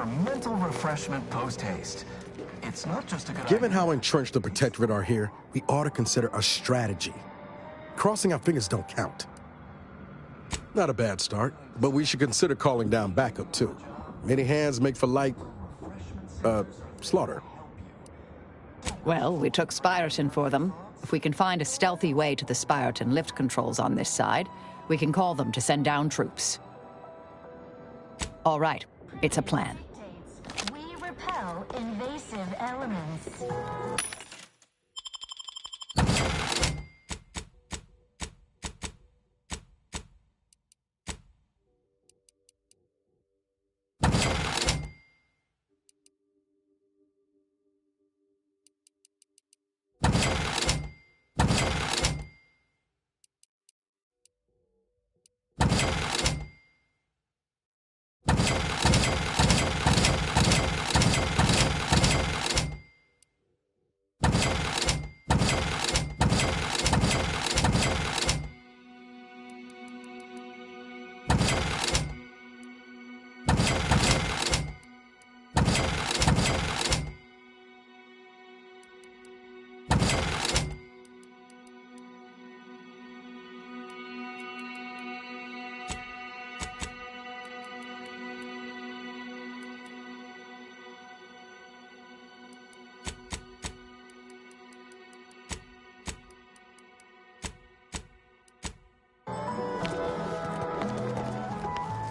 for mental refreshment post-haste. It's not just a good idea. Given how entrenched the Protectorate are here, we ought to consider a strategy. Crossing our fingers don't count. Not a bad start, but we should consider calling down backup, too. Many hands make for light, slaughter. Well, we took Spyreton for them. If we can find a stealthy way to the Spyreton lift controls on this side, we can call them to send down troops. All right, it's a plan. We repel invasive elements.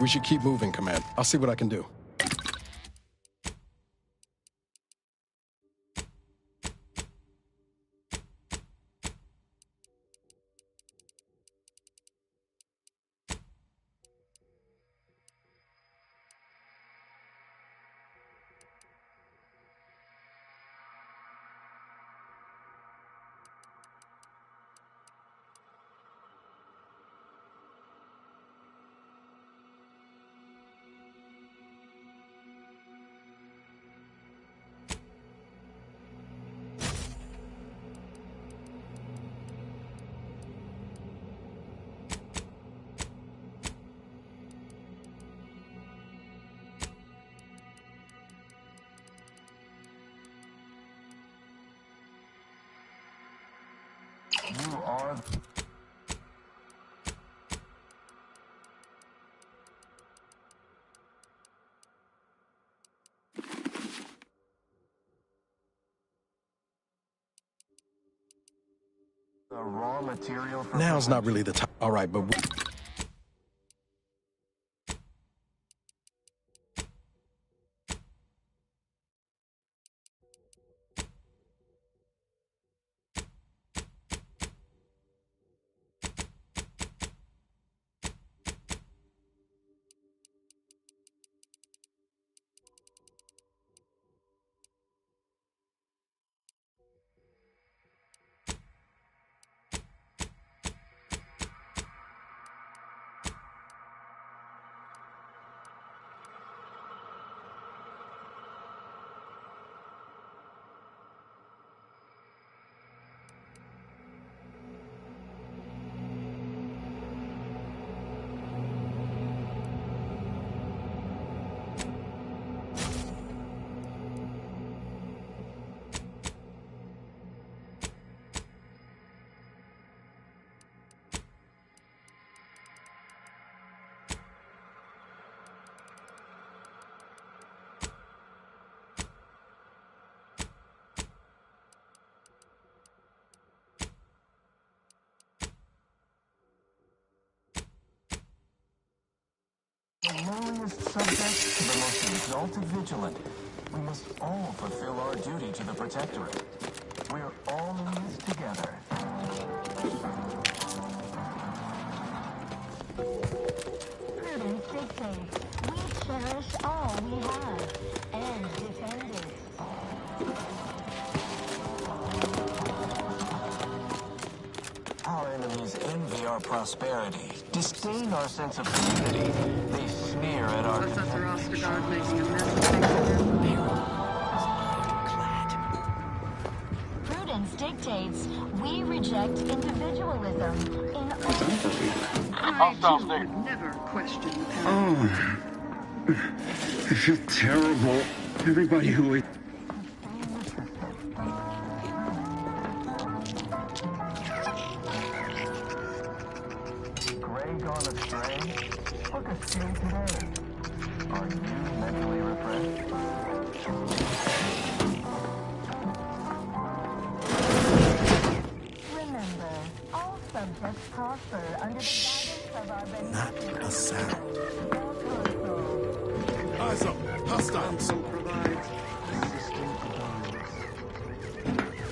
We should keep moving, Command. I'll see what I can do. You are... the raw material for... Now's not really the time. All right, but... the lowliest subject to the most exalted vigilant. We must all fulfill our duty to the Protectorate. We're all in this together. Prudence dictates we cherish all we have and defend it. Our enemies envy our prosperity, disdain our sense of community. They sneer at our... Professor Ostergaard making a mess of things here. Prudence dictates we reject individualism in I do never question the parents. I feel terrible. Everybody who ate... Gray gone astray? Look astray today. Are you mentally refreshed? Remember, all subjects prosper under the guidance of our Not beneficent a sound. console. Eyes up. Hostiles. So provides...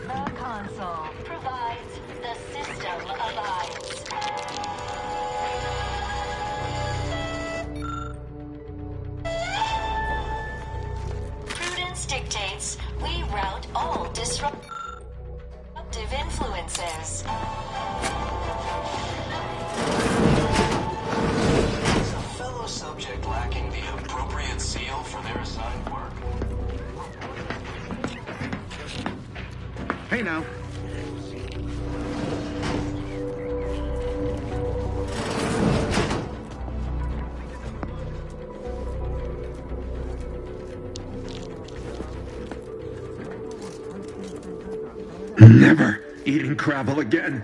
The console provides the system alliance. Prudence dictates we rout all disruptive influences. Is a fellow subject lacking the appropriate seal for their assigned work? Hey now. Never eating Crabble again.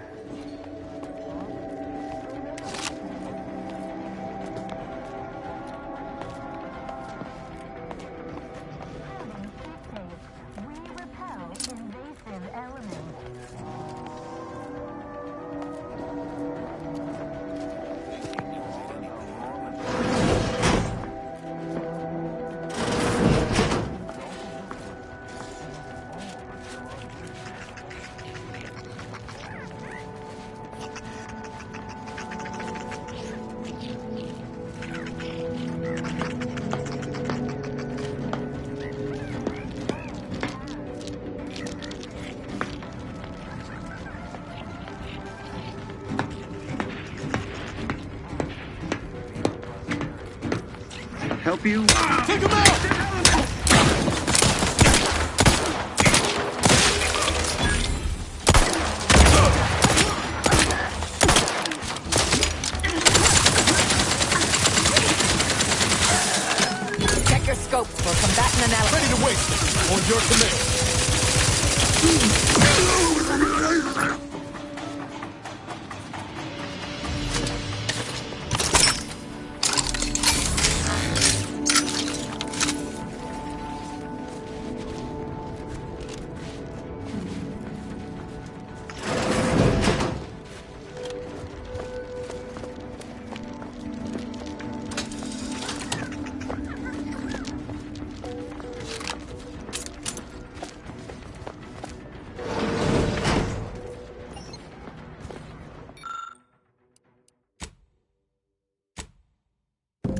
We repel invasive elements. Help you? Take him out! Check your scopes for combatant analysis. Ready to wait. On your command.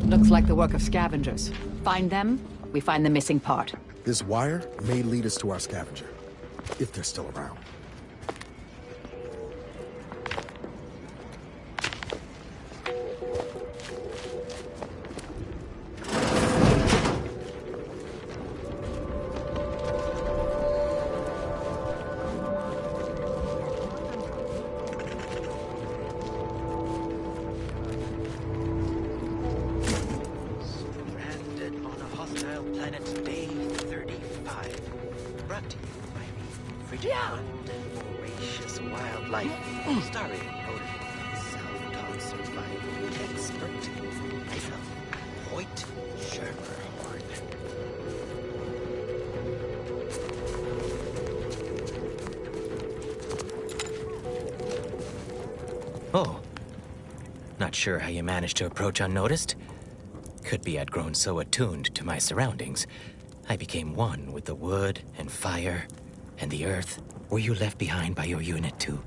Looks like the work of scavengers. Find them, we find the missing part. This wire may lead us to our scavenger, if they're still around. Stranded on a hostile planet, day 35. Brought to you by the frigid wind and voracious wildlife. Starring protocol self-taught survival expert, myself, Hoyt Schermerhorn. Oh. Not sure how you managed to approach unnoticed. Could be I'd grown so attuned to my surroundings, I became one with the wood and fire and the earth. Were you left behind by your unit too?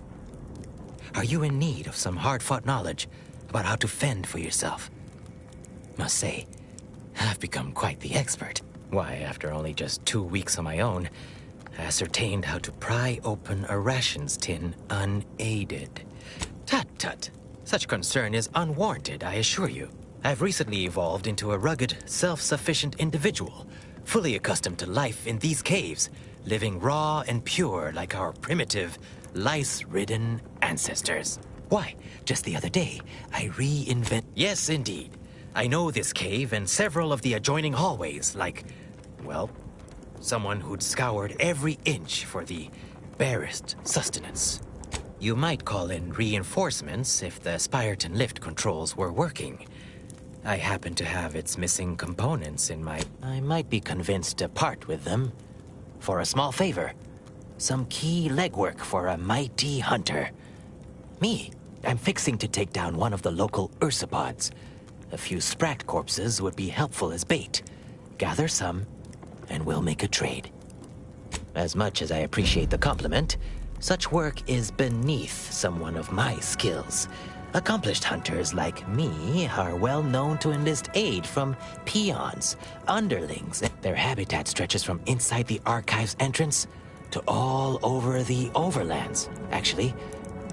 Are you in need of some hard-fought knowledge about how to fend for yourself? Must say, I've become quite the expert. Why, after only just 2 weeks on my own, I ascertained how to pry open a rations tin unaided. Tut-tut. Such concern is unwarranted, I assure you. I've recently evolved into a rugged, self-sufficient individual, fully accustomed to life in these caves, living raw and pure like our primitive, lice-ridden ancestors. Why, just the other day, I reinvent... Yes, indeed. I know this cave and several of the adjoining hallways, like, well, someone who'd scoured every inch for the barest sustenance. You might call in reinforcements if the Spyreton lift controls were working. I happen to have its missing components in my... I might be convinced to part with them for a small favor. Some key legwork for a mighty hunter. Me, I'm fixing to take down one of the local ursopods. A few sprat corpses would be helpful as bait. Gather some, and we'll make a trade. As much as I appreciate the compliment, such work is beneath someone of my skills. Accomplished hunters like me are well known to enlist aid from peons, underlings. Their habitat stretches from inside the archive's entrance to all over the overlands. Actually,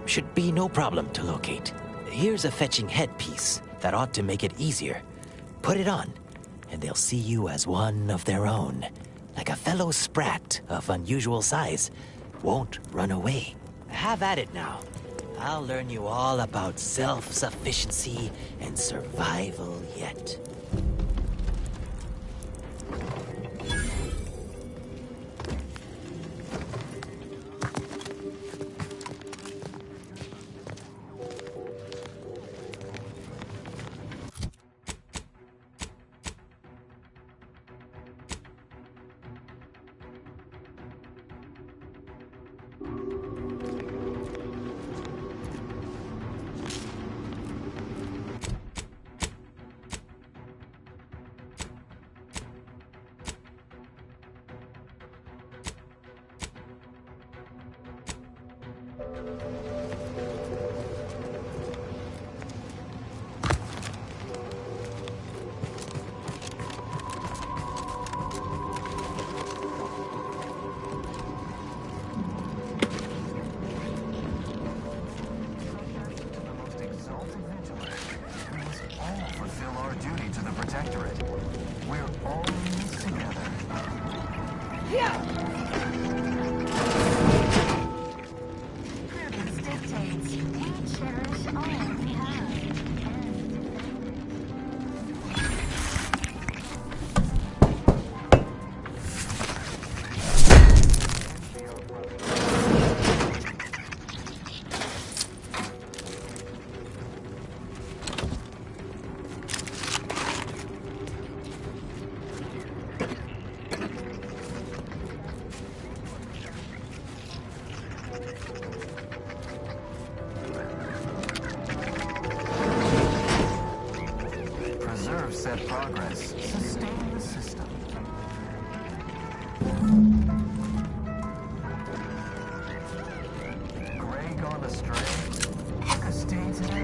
should be no problem to locate. Here's a fetching headpiece that ought to make it easier. Put it on, and they'll see you as one of their own. Like a fellow sprat of unusual size. Won't run away. Have at it now. I'll learn you all about self-sufficiency and survival yet. Set progress. Sustain the system. Gray gone astray? Took a stay today.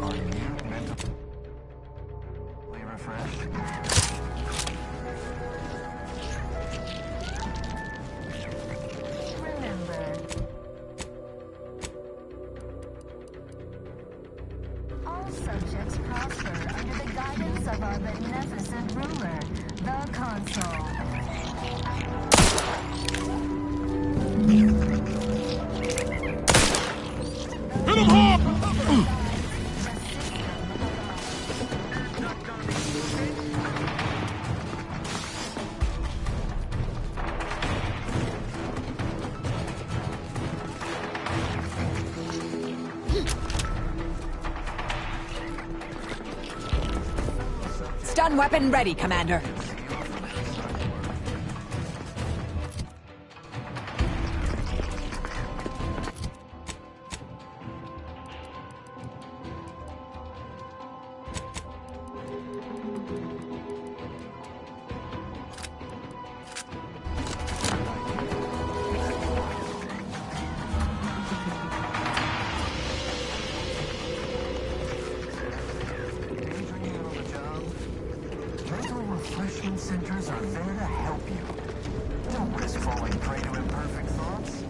Are you mentally refreshed? Remember, all subjects prosper under the guidance of our beneficent ruler, the Consul. Hit him hard! Stun weapon ready, Commander. Refreshment centers are there to help you. Don't risk falling prey to imperfect thoughts.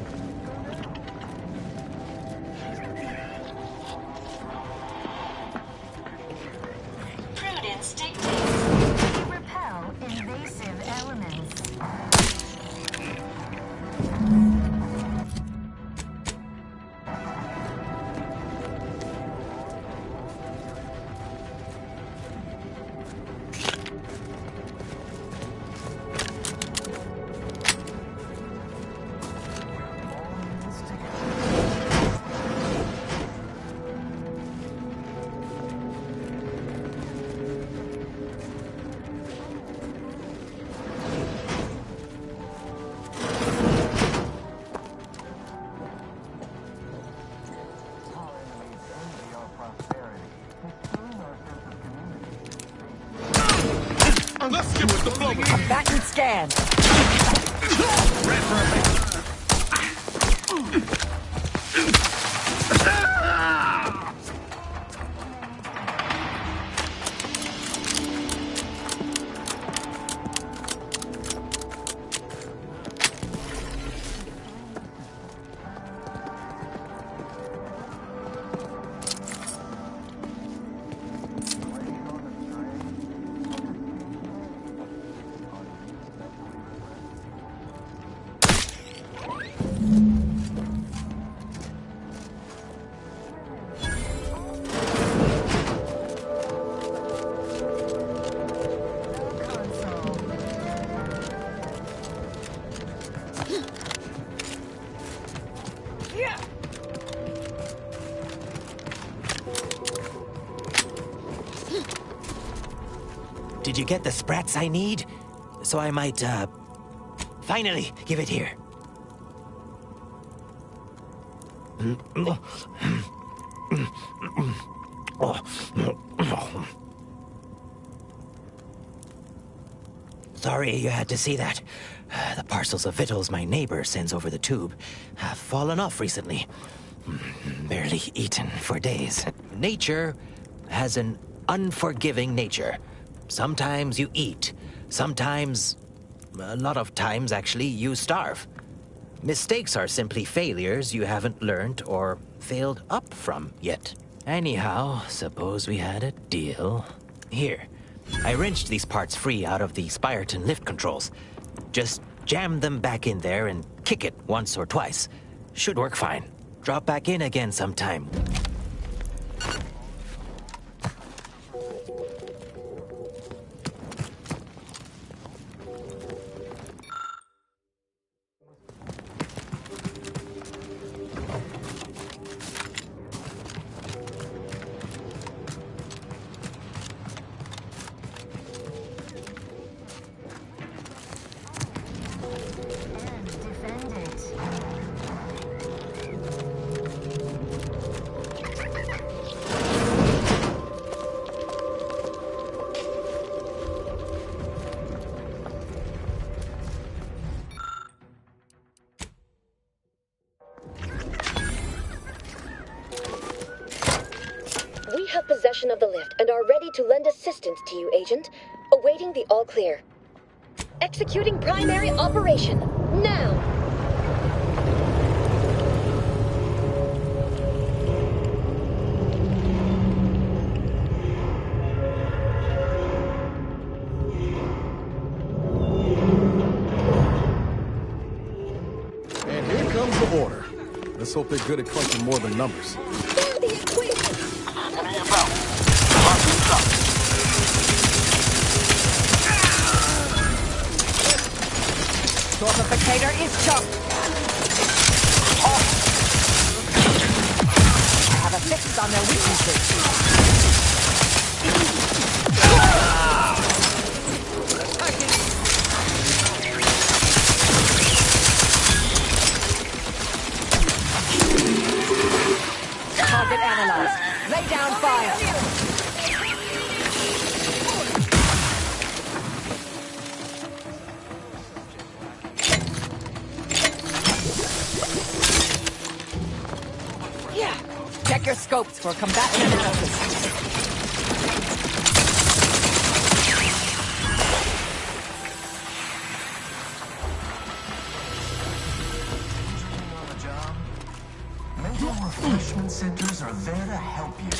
Prudence dictates we repel invasive elements. Let's get with the flow. Combatant scan. Did you get the sprats I need? So I might, finally give it here. Sorry you had to see that. The parcels of victuals my neighbor sends over the tube have fallen off recently. Barely eaten for days. Nature has an unforgiving nature. Sometimes you eat. Sometimes, a lot of times actually, you starve. Mistakes are simply failures you haven't learned or failed up from yet. Anyhow, suppose we had a deal. Here, I wrenched these parts free out of the Spyreton lift controls. Just jam them back in there and kick it once or twice. Should work fine. Drop back in again sometime. We have possession of the lift and are ready to lend assistance to you, Agent. Awaiting the all clear. Executing primary operation. Now! And here comes the order. Let's hope they're good at crunching more than numbers. Torpificator is chopped. I have a fix on their weaknesses. Target analyzed. Lay down fire. Check your scopes for combatant analysis. On the job? Mental refreshment centers are there to help you.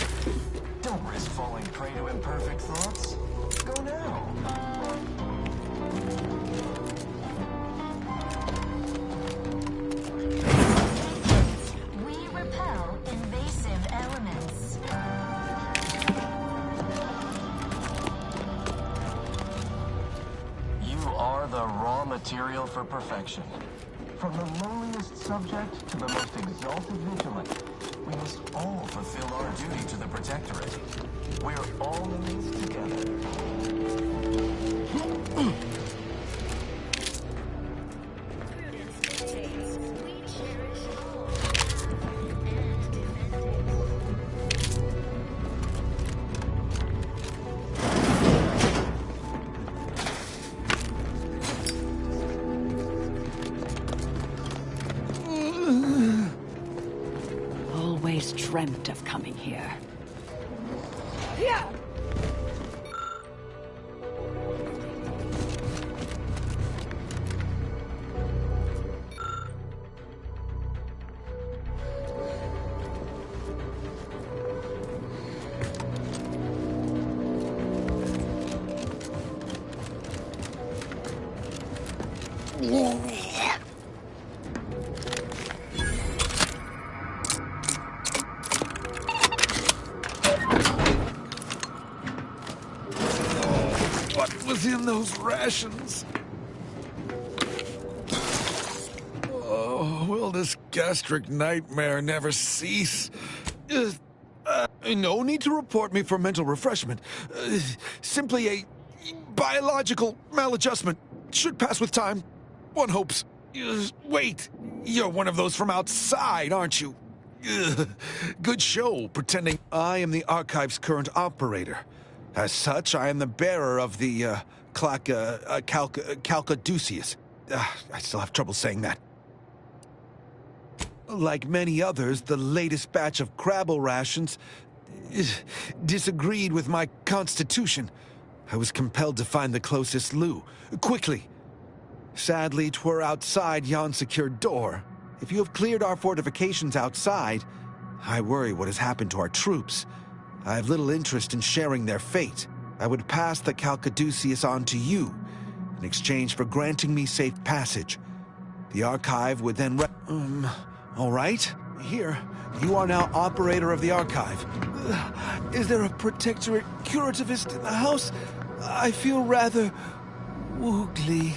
Don't risk falling prey to imperfect thoughts. Go now. The raw material for perfection. From the lowliest subject to the most exalted vigilant, we must all fulfill our duty to the Protectorate. We're all in this together. dreamt of coming here. What was in those rations? Oh, will this gastric nightmare never cease? No need to report me for mental refreshment. Simply a biological maladjustment. Should pass with time. One hopes. Wait, you're one of those from outside, aren't you? Good show, pretending I am the Archive's current operator. As such, I am the bearer of the, Calcaduceus. I still have trouble saying that. Like many others, the latest batch of Crabble rations disagreed with my constitution. I was compelled to find the closest loo, quickly. Sadly, 'twere outside yon secured door. If you have cleared our fortifications outside, I worry what has happened to our troops. I have little interest in sharing their fate. I would pass the Calcaduceus on to you, in exchange for granting me safe passage. The Archive would then all right. Here, you are now operator of the Archive. Is there a protectorate curativist in the house? I feel rather woogly.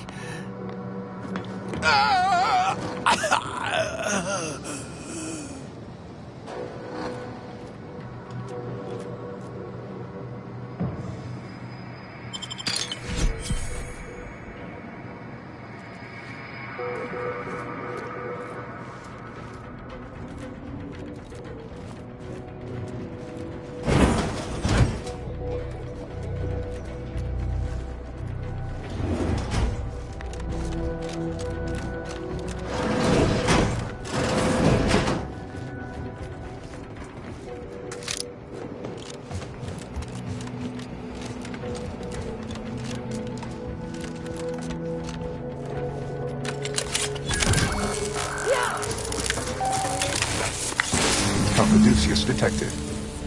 Calcaduceus detected.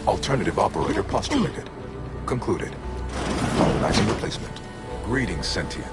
Alternative operator postulated. Concluded. Colonizing replacement. Greetings, sentient.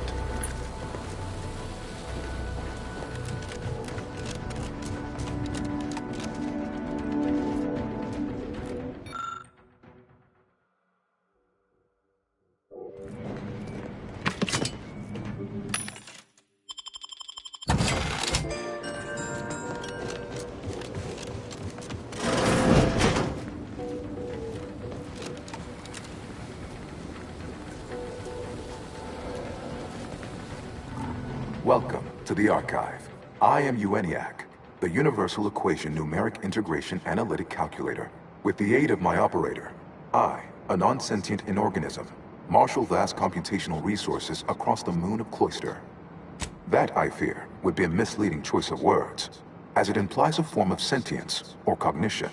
Welcome to the Archive. I am EUENIAC, the Universal Equation Numeric Integration Analytic Calculator. With the aid of my operator, I, a non-sentient inorganism, marshal vast computational resources across the moon of Cloister. That, I fear, would be a misleading choice of words, as it implies a form of sentience or cognition.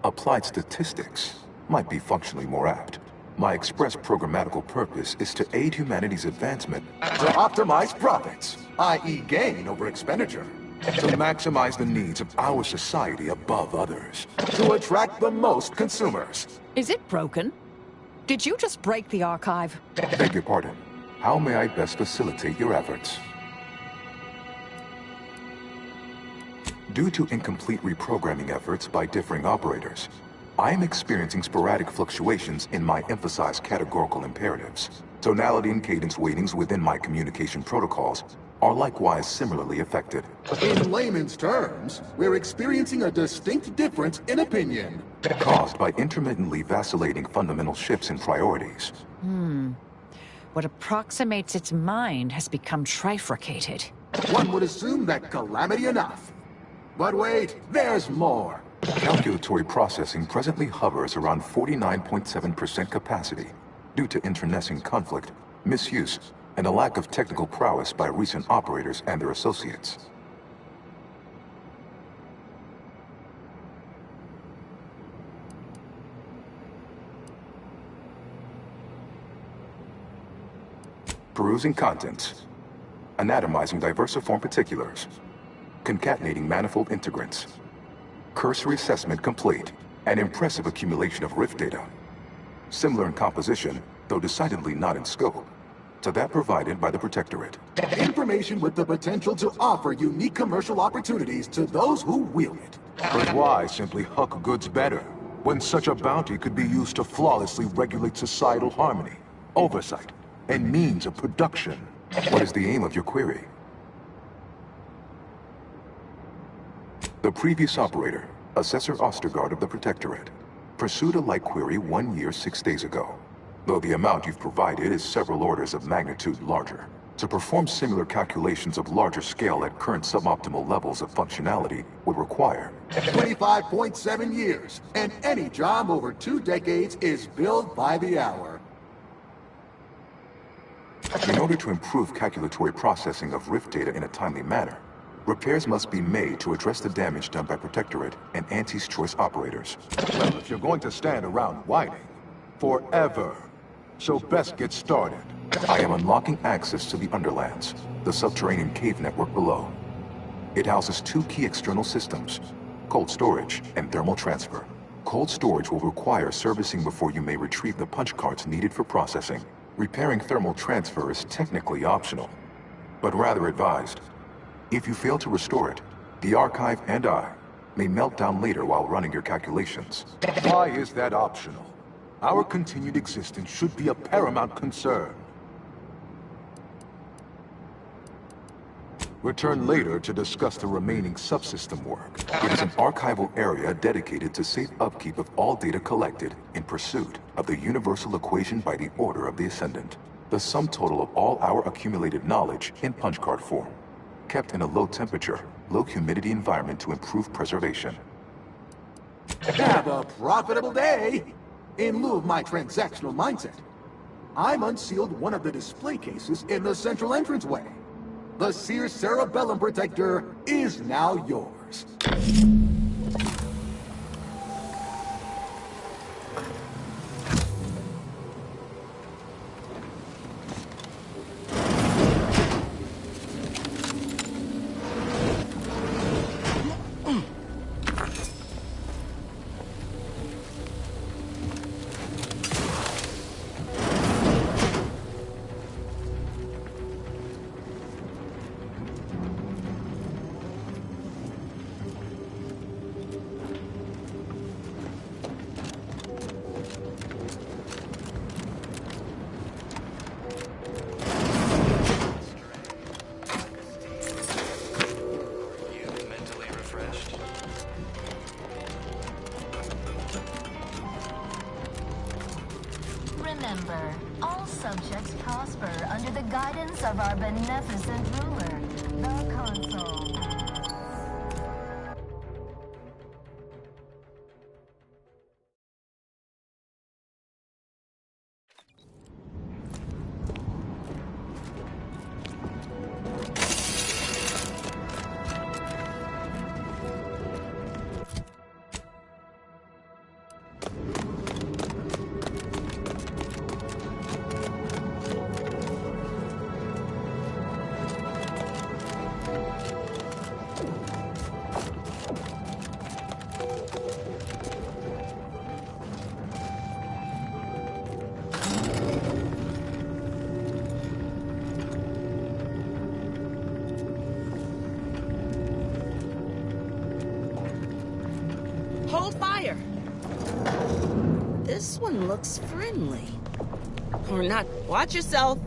Applied statistics might be functionally more apt. My express programmatical purpose is to aid humanity's advancement to optimize profits, i.e. gain over expenditure, to maximize the needs of our society above others, to attract the most consumers. Is it broken? Did you just break the Archive? Beg your pardon. How may I best facilitate your efforts? Due to incomplete reprogramming efforts by differing operators, I am experiencing sporadic fluctuations in my emphasized categorical imperatives. Tonality and cadence weightings within my communication protocols are likewise similarly affected. In layman's terms, we're experiencing a distinct difference in opinion. Caused by intermittently vacillating fundamental shifts in priorities. What approximates its mind has become trifurcated. One would assume that calamity enough. But wait, there's more. Calculatory processing presently hovers around 49.7% capacity due to internecine conflict, misuse, and a lack of technical prowess by recent operators and their associates. Perusing contents. Anatomizing diversiform particulars. Concatenating manifold integrants. Cursory assessment complete. An impressive accumulation of rift data. Similar in composition, though decidedly not in scope, to that provided by the Protectorate. Information with the potential to offer unique commercial opportunities to those who wield it. But why simply huck goods better, when such a bounty could be used to flawlessly regulate societal harmony, oversight, and means of production? What is the aim of your query? The previous operator, Assessor Ostergaard of the Protectorate, pursued a like query 1 year, 6 days ago, though the amount you've provided is several orders of magnitude larger. To perform similar calculations of larger scale at current suboptimal levels of functionality would require 25.7 years, and any job over 2 decades is billed by the hour. In order to improve calculatory processing of rift data in a timely manner, repairs must be made to address the damage done by Protectorate and Auntie's Choice operators. Well, if you're going to stand around whining, forever, so best get started. I am unlocking access to the Underlands, the subterranean cave network below. It houses 2 key external systems, cold storage and thermal transfer. Cold storage will require servicing before you may retrieve the punch cards needed for processing. Repairing thermal transfer is technically optional, but rather advised. If you fail to restore it, the Archive and I may melt down later while running your calculations. Why is that optional? Our continued existence should be a paramount concern. Return later to discuss the remaining subsystem work. It is an archival area dedicated to safe upkeep of all data collected in pursuit of the universal equation by the Order of the Ascendant. The sum total of all our accumulated knowledge in punch card form, kept in a low temperature, low humidity environment to improve preservation. Have a profitable day! In lieu of my transactional mindset, I'm unsealed one of the display cases in the central entranceway. The Sears Cerebellum Protector is now yours. Remember, all subjects prosper under the guidance of our beneficent ruler, the Consul. Hold fire! This one looks friendly. Or not. Watch yourself.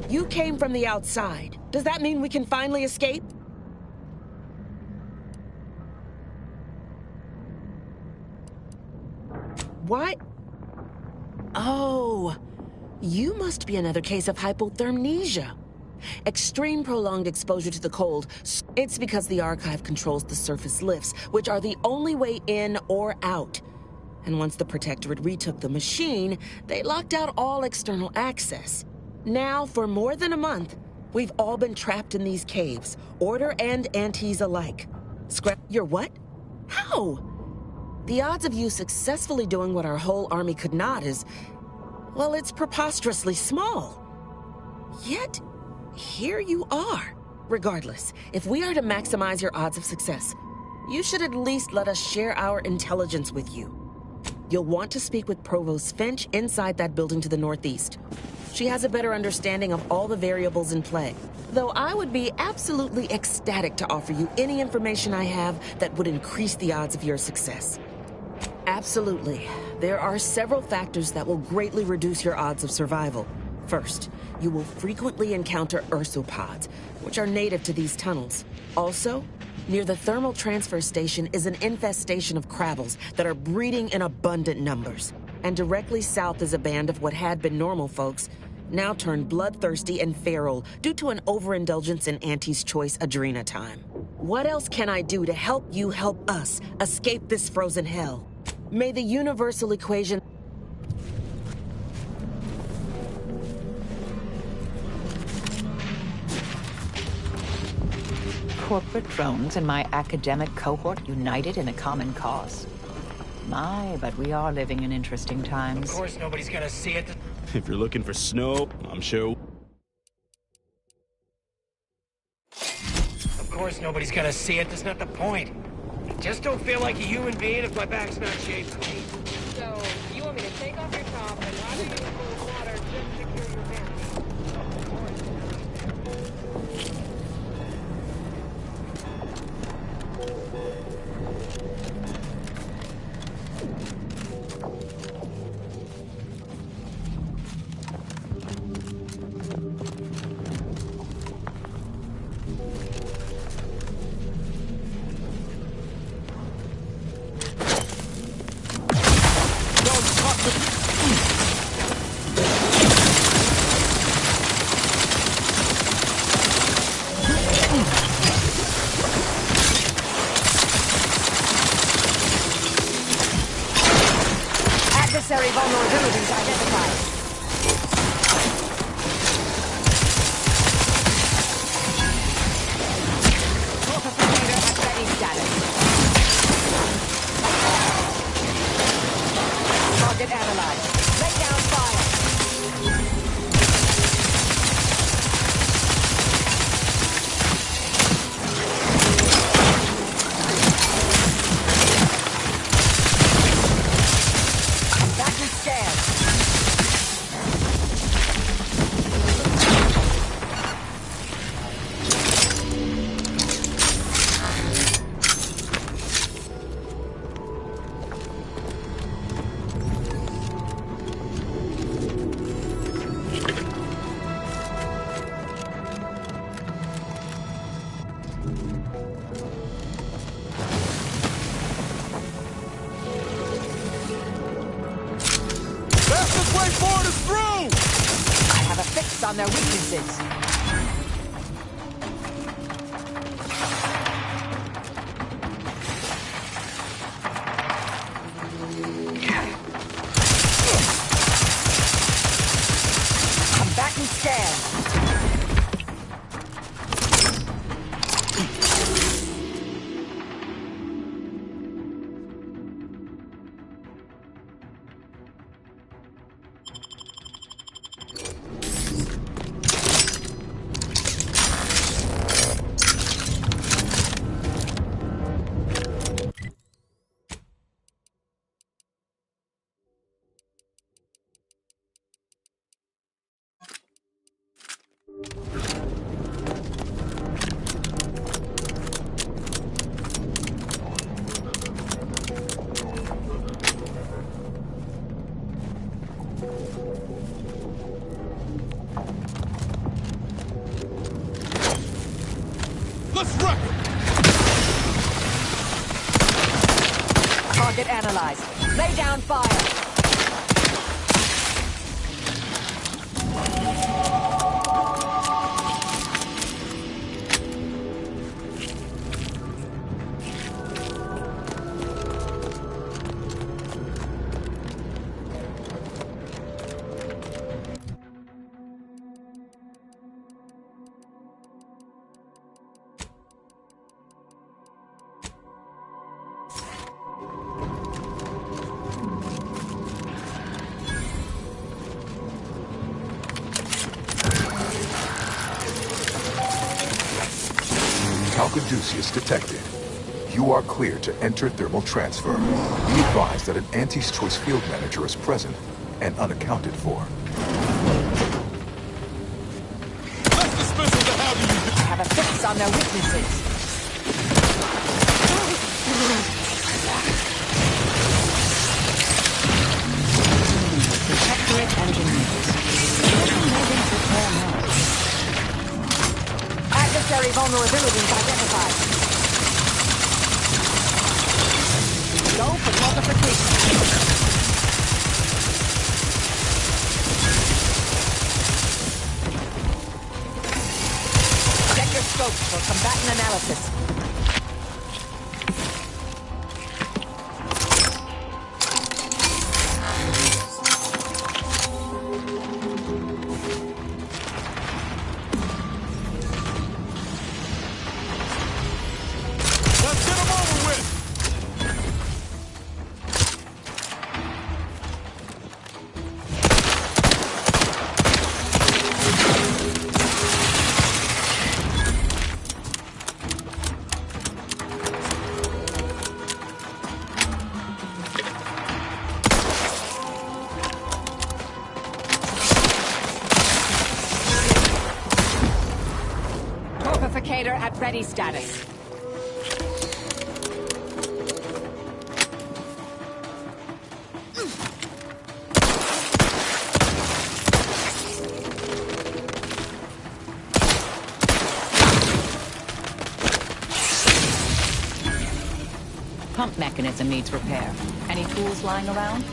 You came from the outside. Does that mean we can finally escape? What? Oh, you must be another case of hypothermia. Extreme prolonged exposure to the cold. It's because the Archive controls the surface lifts, which are the only way in or out. And once the Protectorate retook the machine, they locked out all external access. Now, for more than a month, we've all been trapped in these caves, Order and Antes alike. You're what? How? The odds of you successfully doing what our whole army could not is... Well, it's preposterously small. Yet, here you are. Regardless, if we are to maximize your odds of success, you should at least let us share our intelligence with you. You'll want to speak with Provost Finch inside that building to the northeast. She has a better understanding of all the variables in play. Though I would be absolutely ecstatic to offer you any information I have that would increase the odds of your success. Absolutely. There are several factors that will greatly reduce your odds of survival. First, you will frequently encounter ursopods, which are native to these tunnels. Also, near the thermal transfer station is an infestation of Kravels that are breeding in abundant numbers. And directly south is a band of what had been normal folks, now turned bloodthirsty and feral due to an overindulgence in Auntie's Choice Adrena time. What else can I do to help you help us escape this frozen hell? May the universal equation... Corporate drones and my academic cohort united in a common cause. My, but we are living in interesting times. Of course nobody's gonna see it. If you're looking for snow, I'm sure... Of course nobody's gonna see it, that's not the point. I just don't feel like a human being if my back's not shaved for me. So, you want me to take off your top and lather you in cold water just to cure your pants? Adversary vulnerabilities identified. Torpedo at ready status. Target analyzed. Lay down fire. On their weaknesses. Combatant scan. Target analyzed. Lay down fire. Caduceus detected. You are clear to enter thermal transfer. Be advised that an Anti's Choice field manager is present and unaccounted for. I have a fix on their weaknesses. Protectorate engineers. Adversary vulnerabilities identified. Go for multiplication. Check your scopes for combatant analysis. Torpificator at ready status. Pump mechanism needs repair. Any tools lying around?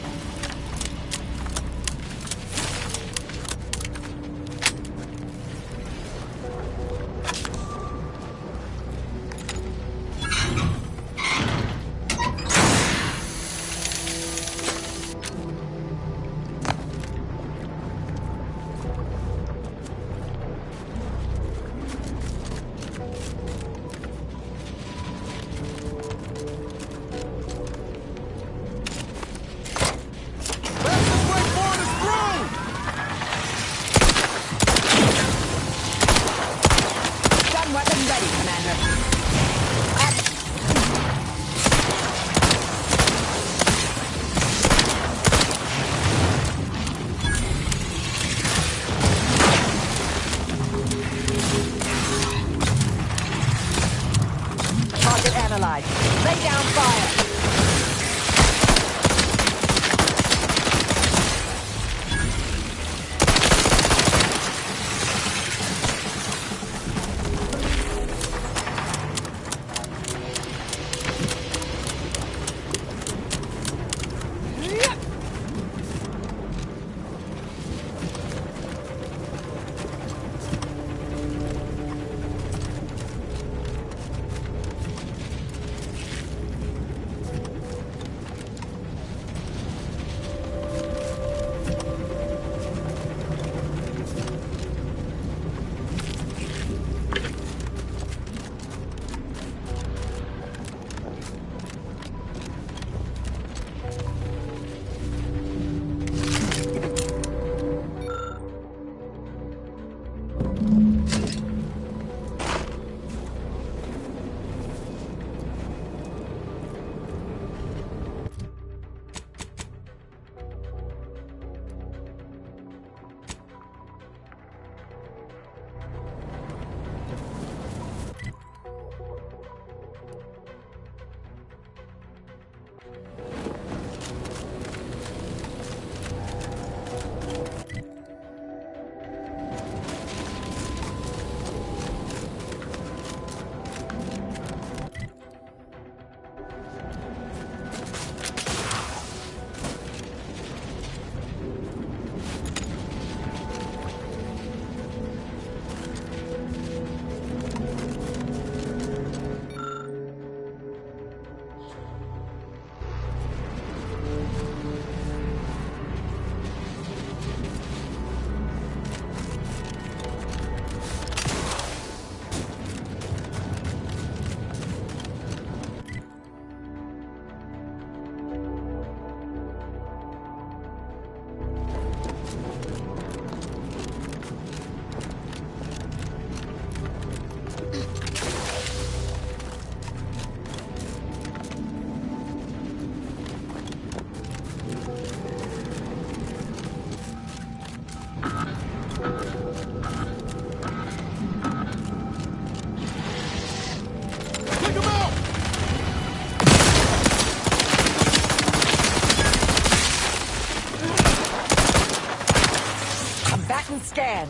scan.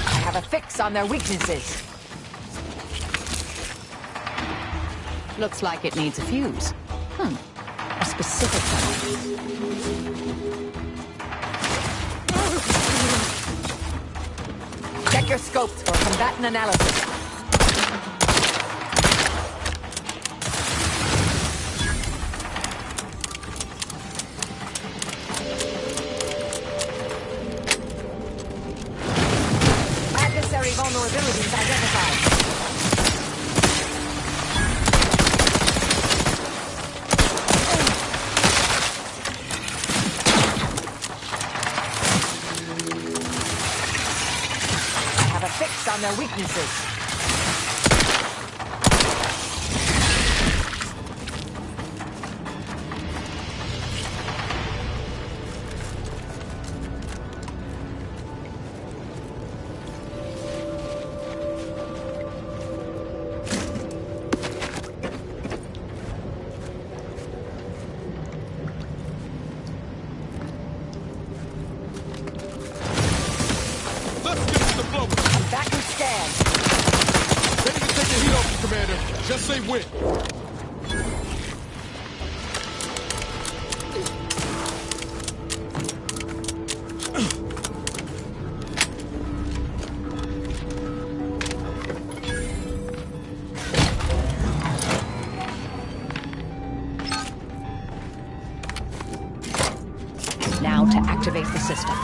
I have a fix on their weaknesses. Looks like it needs a fuse. A specific one. Check your scopes for combatant analysis. Adversary vulnerabilities identified. On their weaknesses. Just say when. Now to activate the system.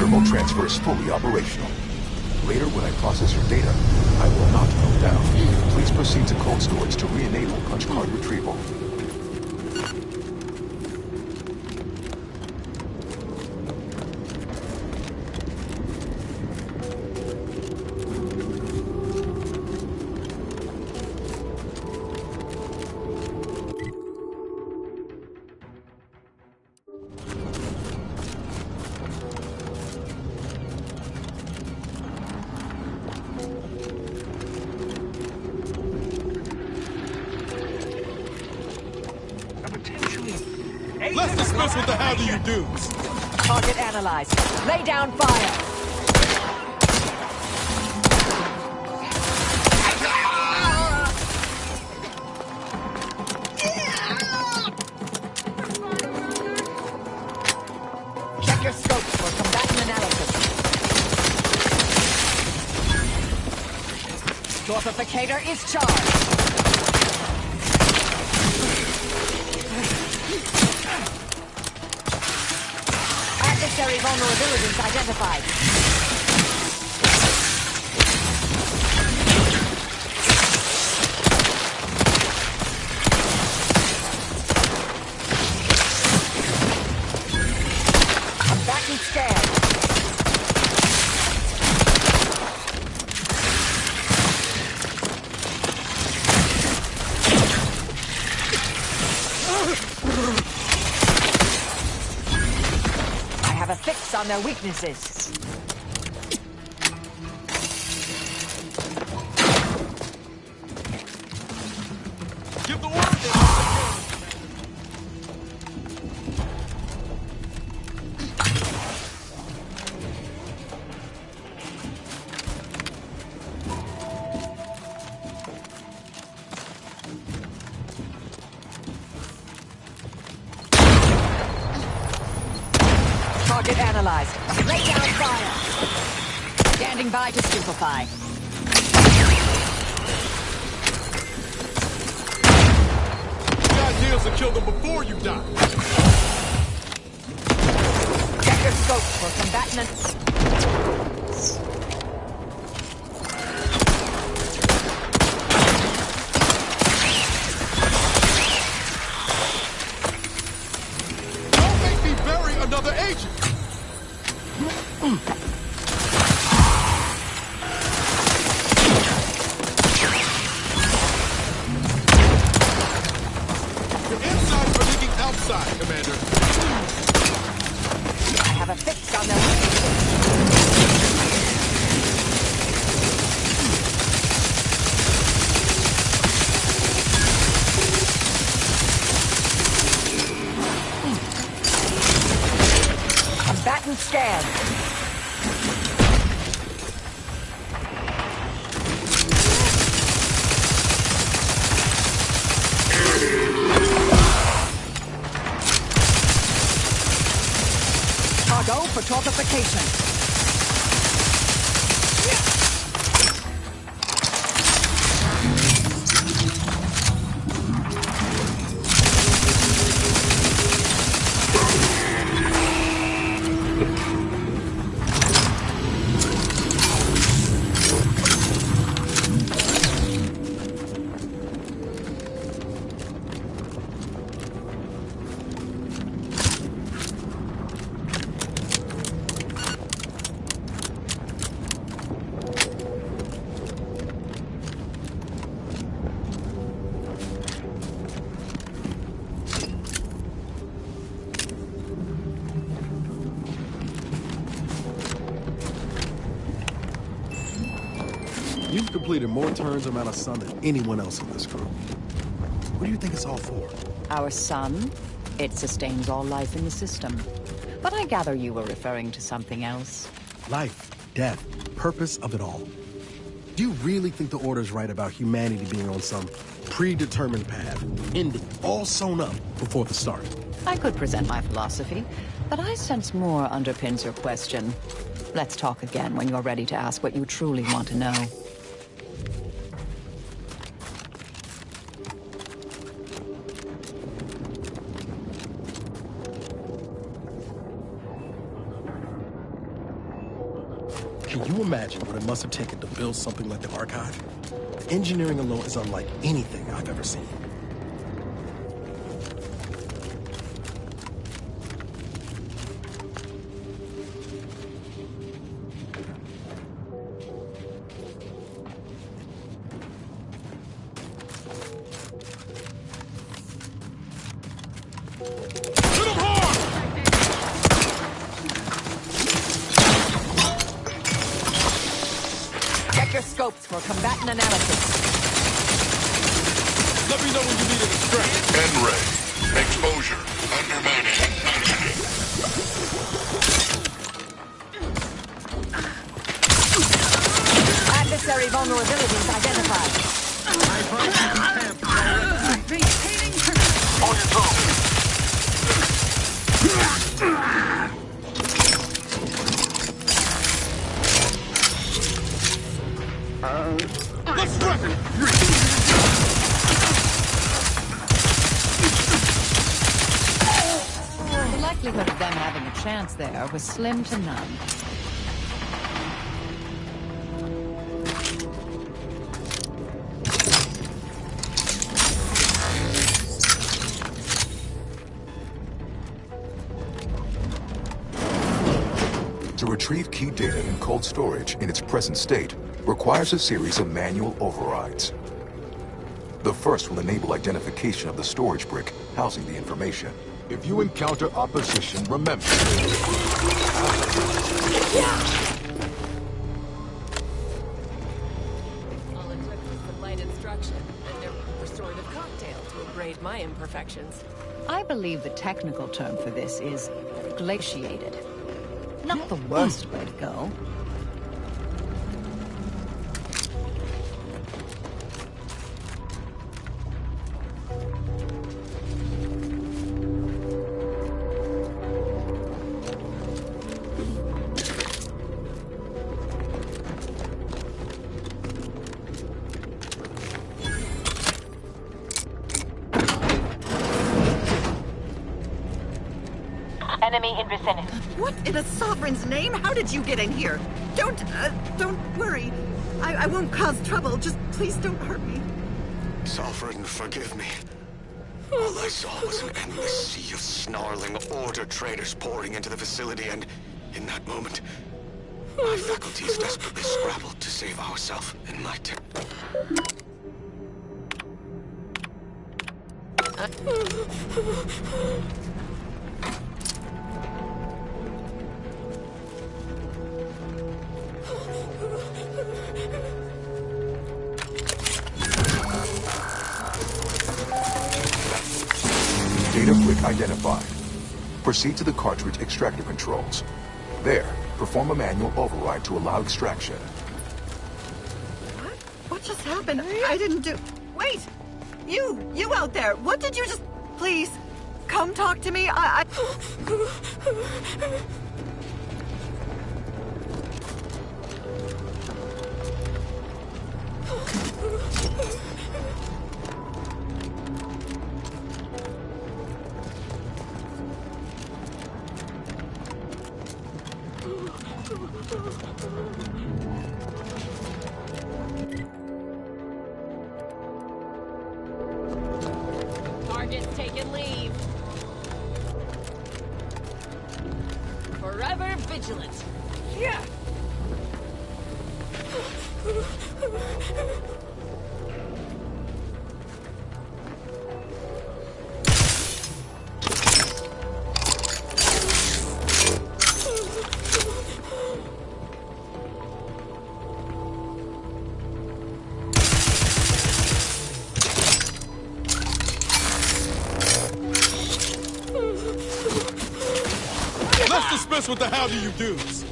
Thermal transfer is fully operational. Later, when I process your data, I will not melt down. Please proceed to cold storage to re-enable punch card retrieval. Let's dismiss what the hell do you do? Target analyzed. Lay down fire. Check your scopes for combatant analysis. Torpificator is charged. Adversary vulnerabilities identified. Combatant scan. I have a fix on their weaknesses. Target analyzed. Lay down fire. Standing by to stupefy. The idea is to kill them before you die. Check your scopes for combatant. Don't make me bury another agent! The inside are leaking outside, Commander. I have a fix on them. Combatant scan. Cargo for torpification. You've completed more turns around a sun than anyone else in this crew. What do you think it's all for? Our sun? It sustains all life in the system. But I gather you were referring to something else. Life, death, purpose of it all. Do you really think the Order's right about humanity being on some predetermined path, ending all sewn up before the start? I could present my philosophy, but I sense more underpins your question. Let's talk again when you're ready to ask what you truly want to know. Can you imagine what it must have taken to build something like the Archive? The engineering alone is unlike anything I've ever seen. Check your scopes for combatant analysis. Let me know when you need an extract. N-ray. Exposure. Undermining. Adversary vulnerabilities identified. On your toes. Let's run! The likelihood of them having a chance there was slim to none. To retrieve key data in cold storage in its present state requires a series of manual overrides. The first will enable identification of the storage brick housing the information. If you encounter opposition, remember. All it took was some light instruction and a restorative cocktail to abrade my imperfections. I believe the technical term for this is glaciated. Not the worst way to go. vicinity. What in the Sovereign's name? How did you get in here? Don't worry. I won't cause trouble. Just please don't hurt me. Sovereign, forgive me. All I saw was an endless sea of snarling Order traitors pouring into the facility, and in that moment, my faculties desperately scrabbled to save ourselves and my Data brick identified. Proceed to the cartridge extractor controls. There, perform a manual override to allow extraction. What just happened? I didn't do... Wait! You out there! What did you just... Please, come talk to me. Target's taken leave. Forever vigilant. Yeah. Let's dismiss with the how do you do's.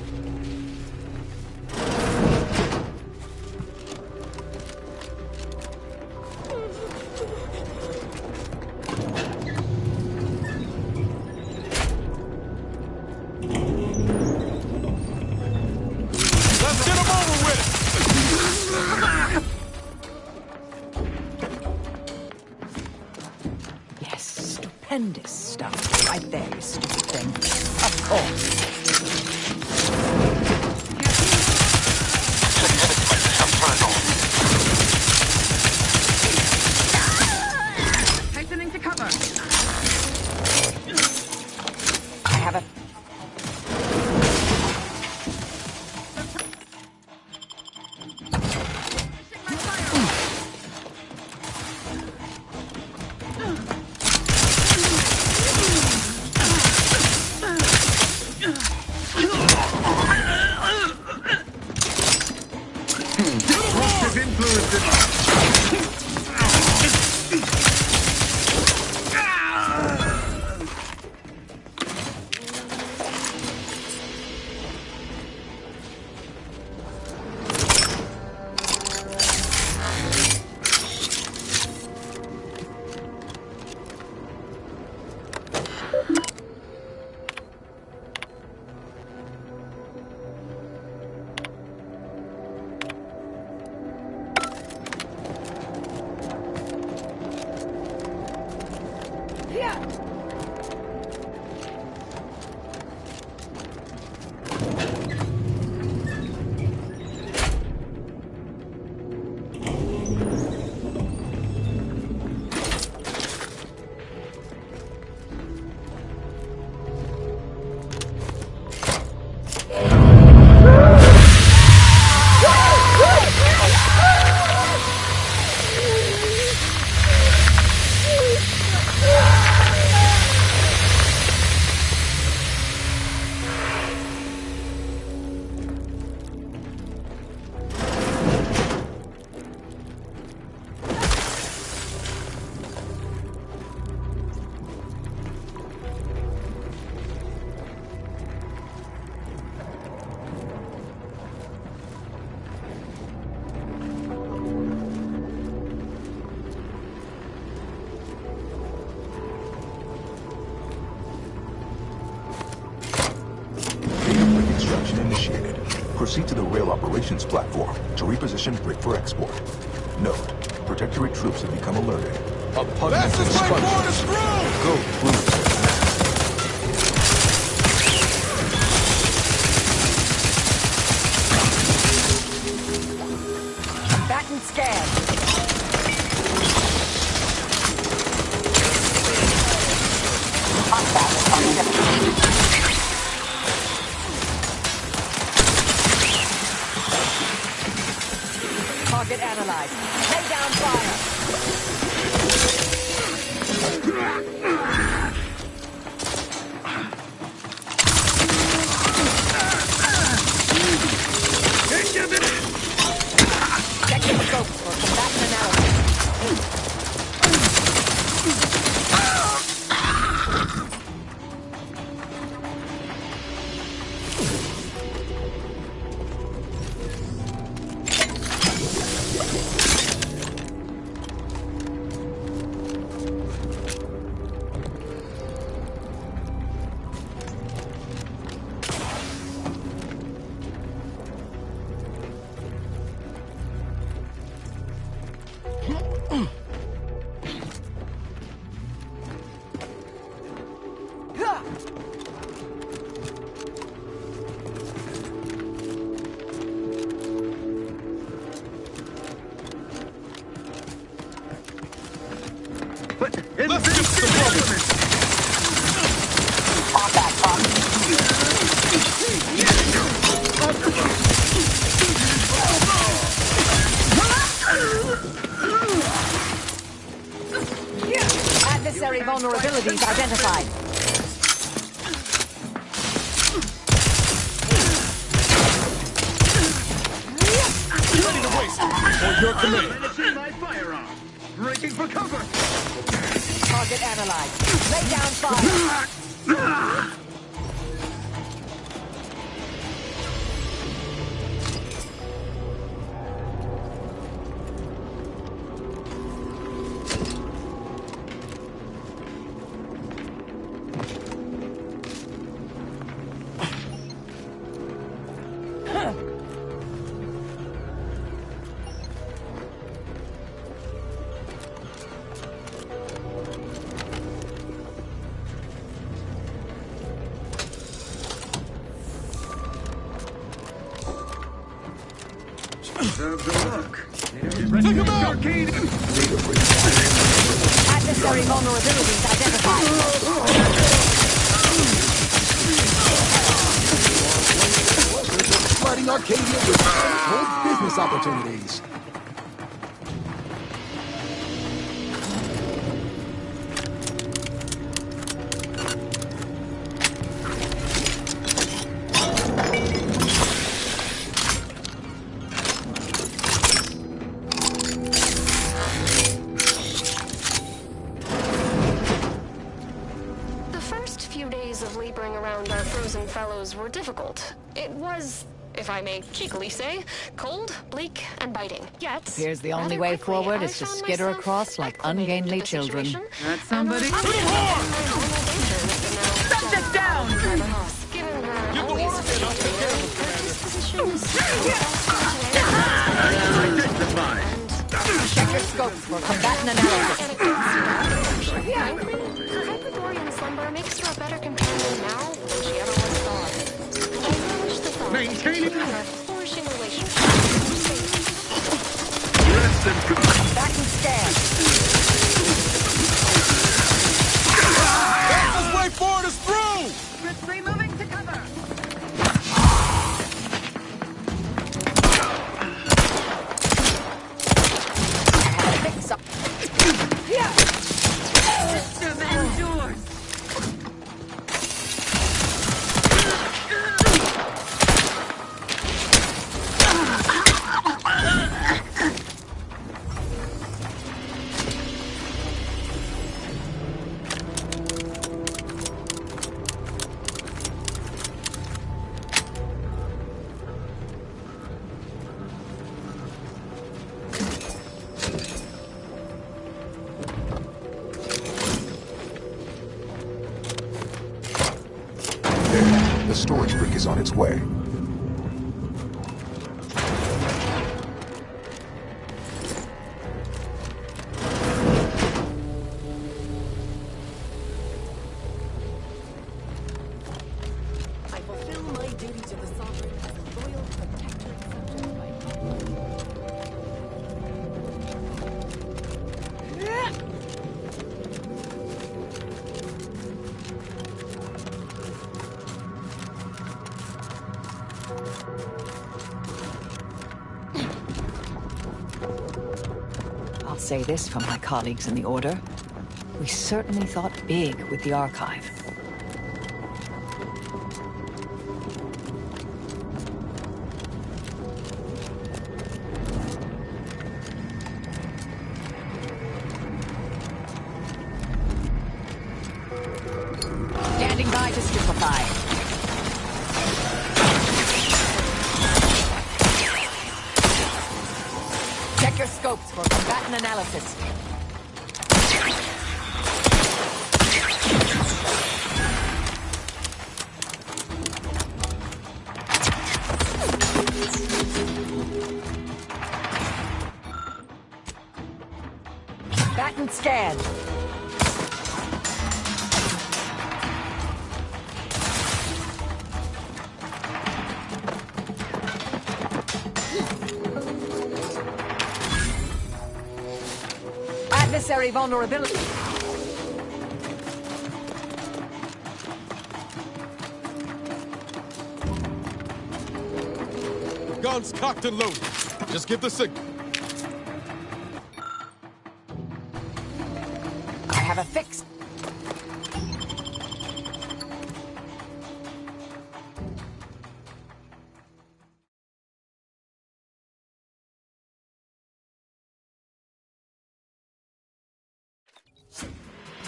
Let's get 'em over with. Yes, stupendous stuff. Right there, you stupid thing. Of course. Hastening to cover. I have a... Disruptive influences. Initiated. Proceed to the rail operations platform to reposition brick for export. Note, Protectorate troops have become alerted. A pugnacious That's the way forward is through! Go through. Target analyzed. Lay down fire. Check the scopes for combatant analysis. Let's get some rubber. Adversary vulnerabilities identified. Ready to waste it. On your command. My firearm. Breaking for cover. Target analyzed. Lay down fire. Take him out! Adversary vulnerabilities identified. Flooding Arcadia with bold business opportunities. Were difficult. It was, if I may cheekily say, cold, bleak, and biting. Yet, appears the only way forward is to skitter across like ungainly children. That's somebody. Subject down! Give the order and I'll take care of him, Check your scopes for combatant analysis. Her Hyperborean slumber makes her a better companion now than she ever was thought. And I relish the thought Maintaining of a flourishing relationship. Back and stand. Fastest way forward is through! Grid 3 moving to cover. Fix up. System endures. The storage brick is on its way. I fulfill my duty to the Sovereign as a loyal protector subject by I'll say this from my colleagues in the Order. We certainly thought big with the Archive. Standing by to stupefy. Check your scopes for combatant analysis. Batten scan. Adversary vulnerability. Guns cocked and loaded. Just give the signal. I have a fix.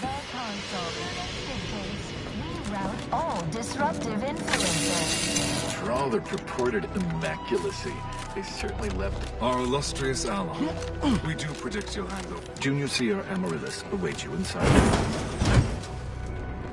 The console. In this case, we route all disruptive influences. For all their purported immaculacy, they certainly left Our illustrious ally. We do predict you'll handle. Junior Seer Amaryllis await you inside.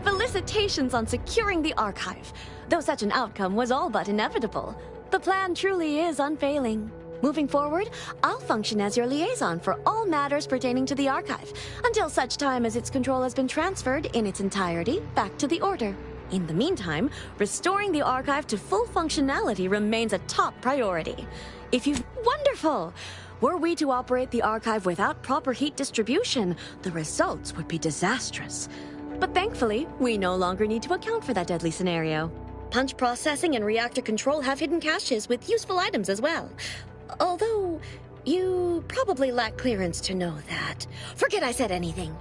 Felicitations on securing the Archive. Though such an outcome was all but inevitable, the plan truly is unfailing. Moving forward, I'll function as your liaison for all matters pertaining to the Archive, until such time as its control has been transferred in its entirety back to the Order. In the meantime, restoring the Archive to full functionality remains a top priority. Wonderful! Were we to operate the Archive without proper heat distribution, the results would be disastrous. But thankfully, we no longer need to account for that deadly scenario. Punch processing and reactor control have hidden caches with useful items as well. Although, you probably lack clearance to know that. Forget I said anything.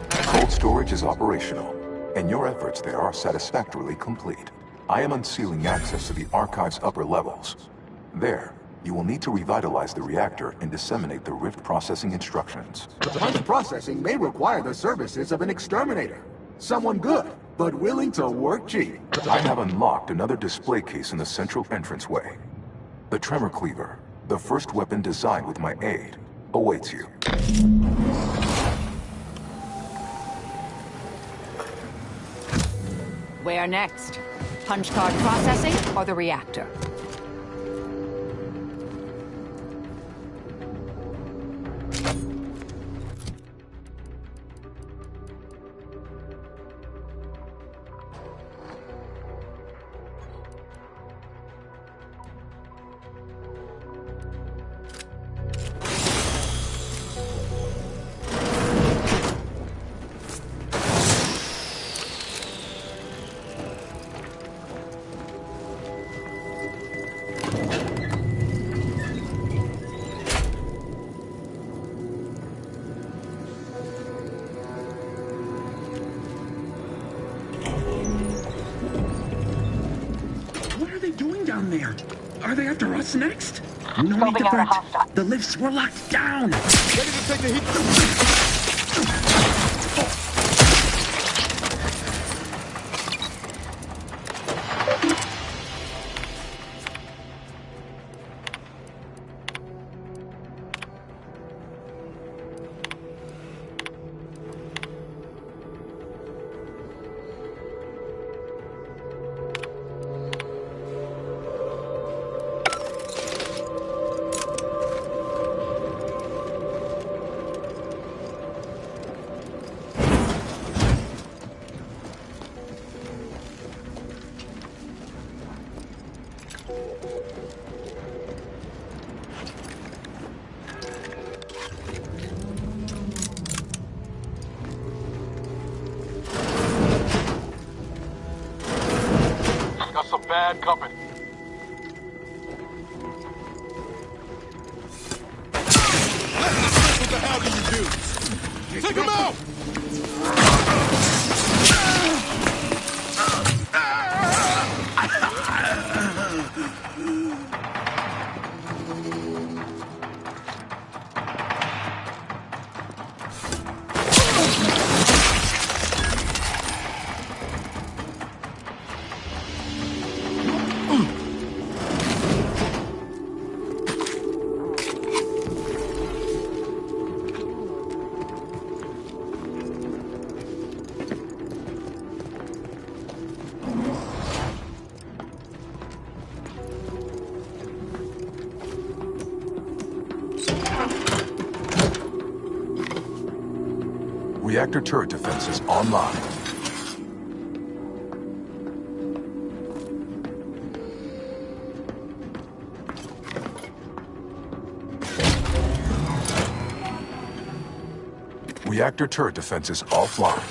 Cold storage is operational, and your efforts there are satisfactorily complete. I am unsealing access to the Archive's upper levels. There, you will need to revitalize the reactor and disseminate the rift processing instructions. Punch processing may require the services of an exterminator. Someone good, but willing to work cheap. I have unlocked another display case in the central entranceway. The Tremor Cleaver, the first weapon designed with my aid, awaits you. Where next? Punch card processing or the reactor? There. Are they after us next? No need to fret. The lifts were locked down. Ready to take the heat. company. What the hell do you do? Take him out! Reactor turret defenses online. Reactor turret defenses offline.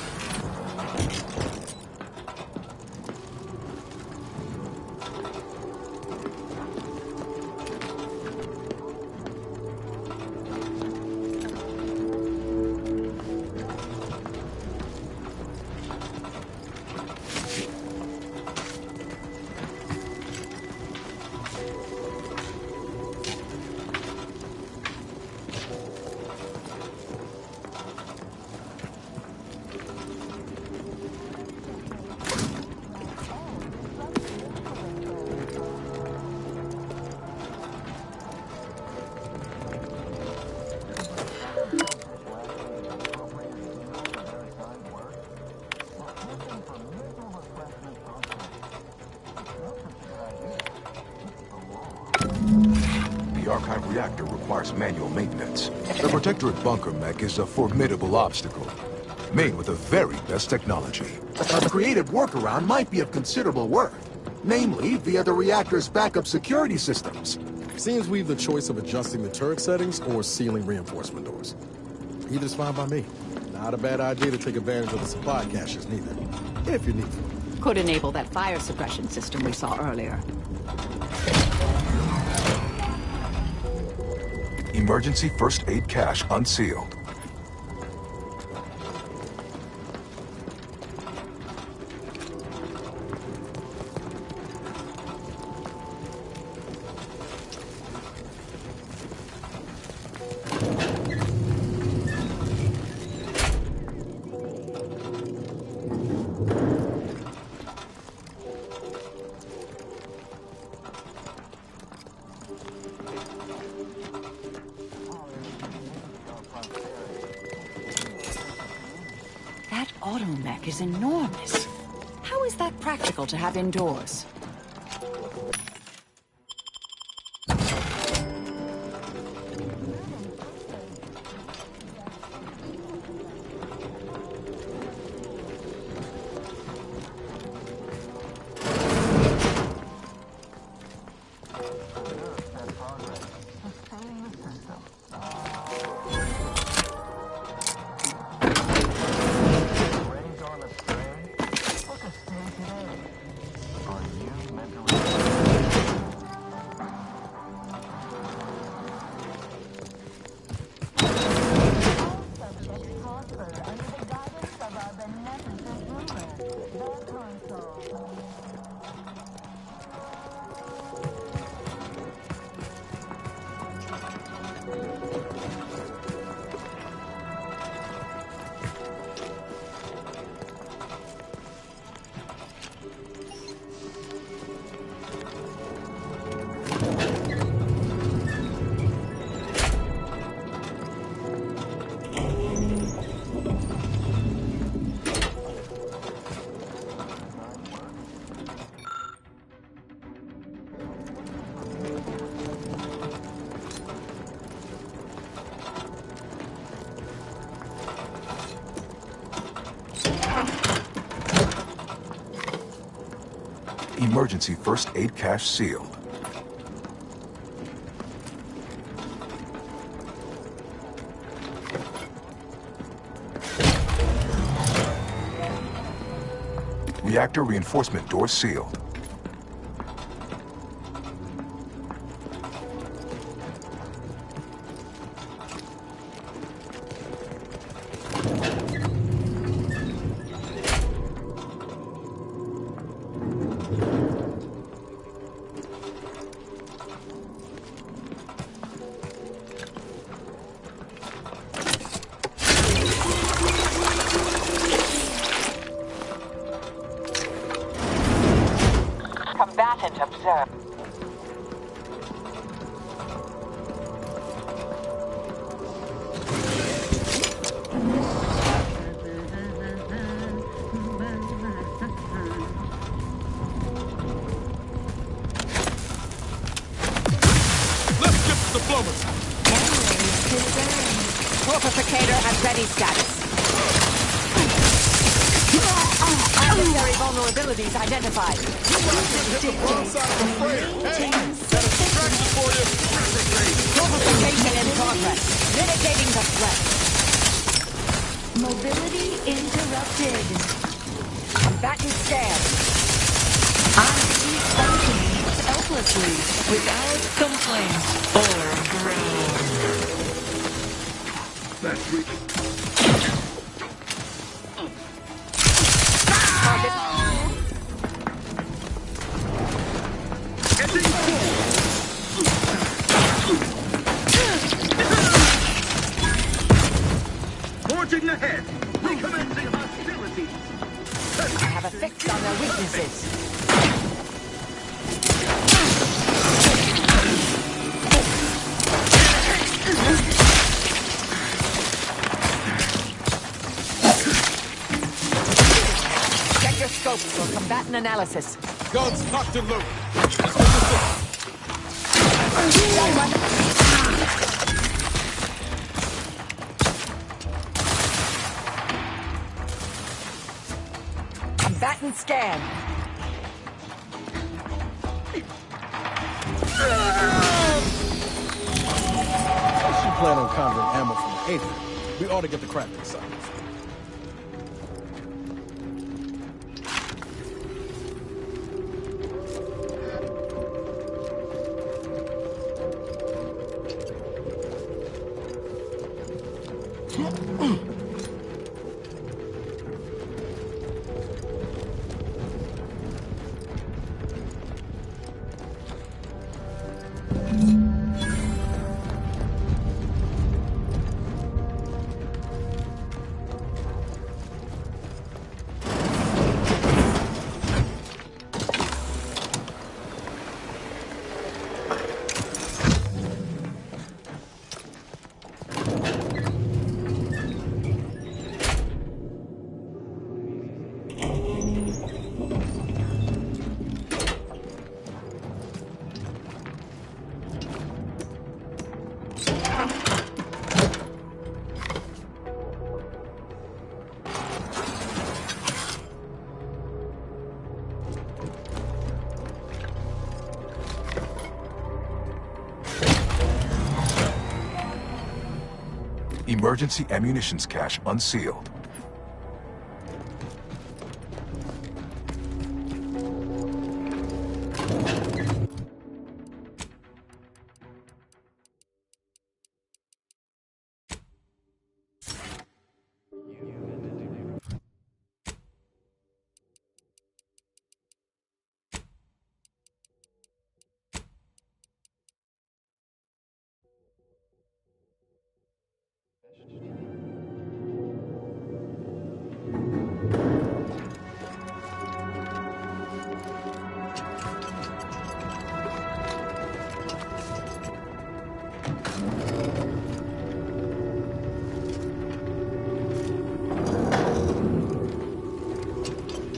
The Archive reactor requires manual maintenance. The Protectorate bunker mech is a formidable obstacle, made with the very best technology. A creative workaround might be of considerable worth, namely via the reactor's backup security systems. Seems we've the choice of adjusting the turret settings or sealing reinforcement doors. Either's fine by me. Not a bad idea to take advantage of the supply caches neither, if you need them. Could enable that fire suppression system we saw earlier. Emergency first aid cache unsealed. That automech is enormous. How is that practical to have indoors? Emergency first aid cache sealed. Reactor reinforcement door sealed. sir. Let's skip the diplomacy. Fortificator at ready status. Adversary vulnerabilities identified. Hit the wrong side of the frame. Hey, got a distraction for you. Fortification in progress. Mitigating the threat. Mobility interrupted. Combatant scan. I functioning helplessly, without complaint or groan. Let's reach. Forging ahead. Recommencing hostilities. I have a fix on their weaknesses. Check your scopes for combatant analysis. Guns cocked and loaded. Let's get this Combatant scan. Since you plan on conjuring ammo from the Aether, we ought to get the crafting side. Emergency ammunitions cache unsealed.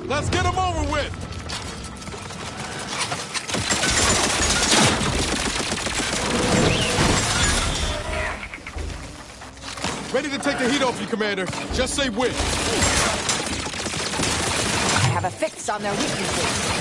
Let's get them over with! Ready to take the heat off you, Commander. Just say when. I have a fix on their weaknesses.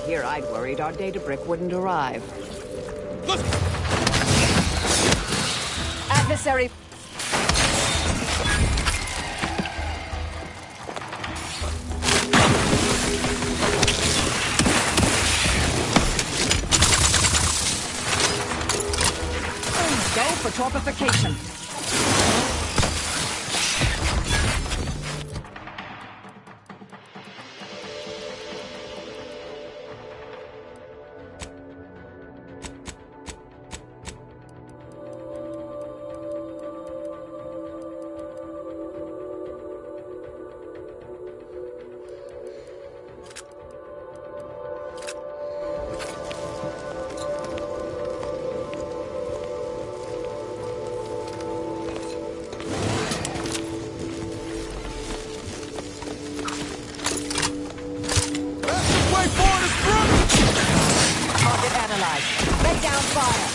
Here I'd worried our data brick wouldn't arrive. Adversary. Go for torpification. Lay down fire.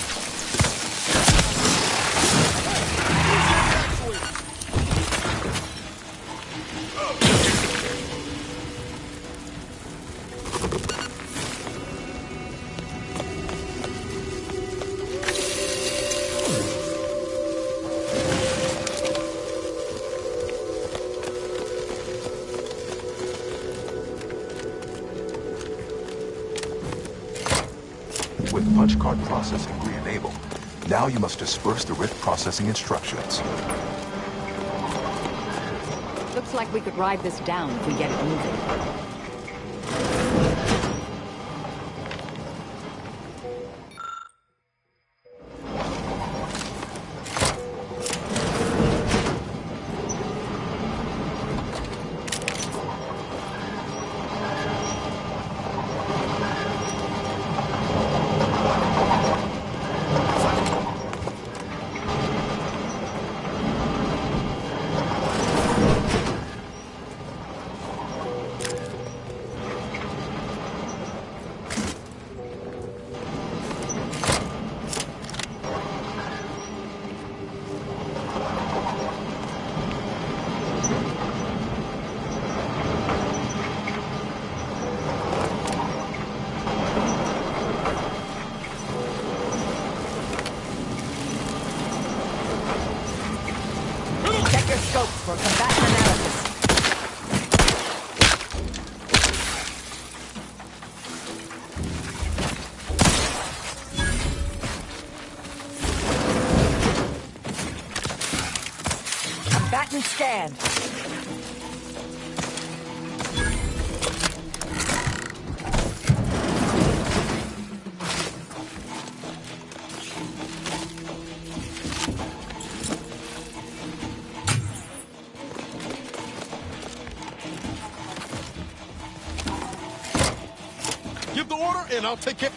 With punch card processing re-enabled, now you must disperse the rift processing instructions. Looks like we could ride this down if we get it moving. Scopes for combatant analysis. Combatant scanned. Give the order, and I'll take it.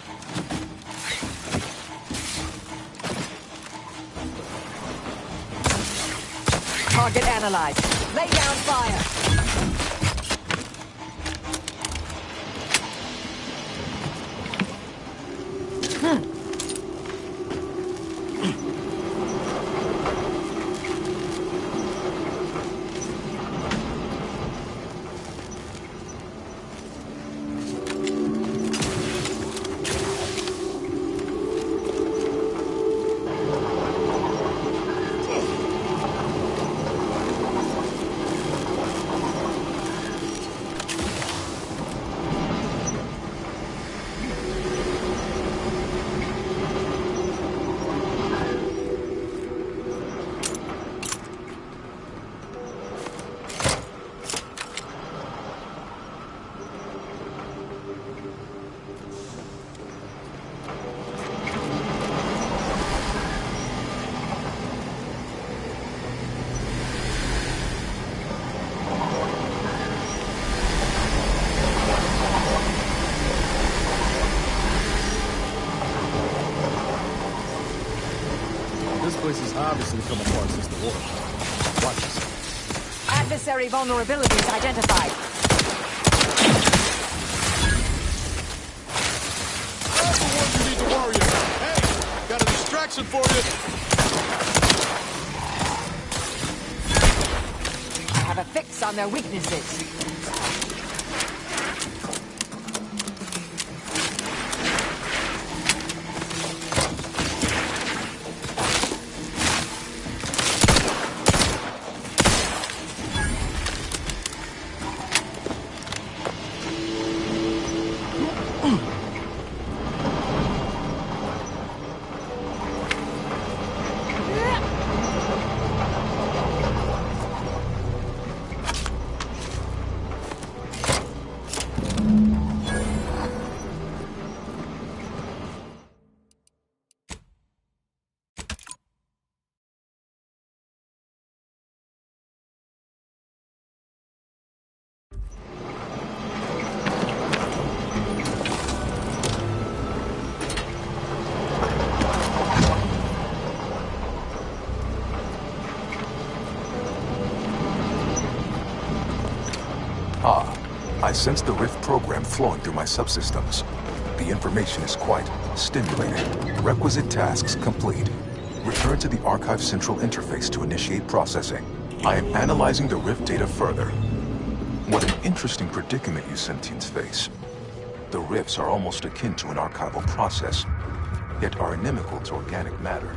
Target analyzed. Lay down fire. has obviously come apart since the war. Watch this. Adversary vulnerabilities identified. Not the ones you need to worry about. Hey, got a distraction for you. I have a fix on their weaknesses. I sense the Rift program flowing through my subsystems. The information is quite stimulating. Requisite tasks complete. Return to the Archive Central Interface to initiate processing. I am analyzing the Rift data further. What an interesting predicament you sentients face. The Rifts are almost akin to an archival process, yet are inimical to organic matter.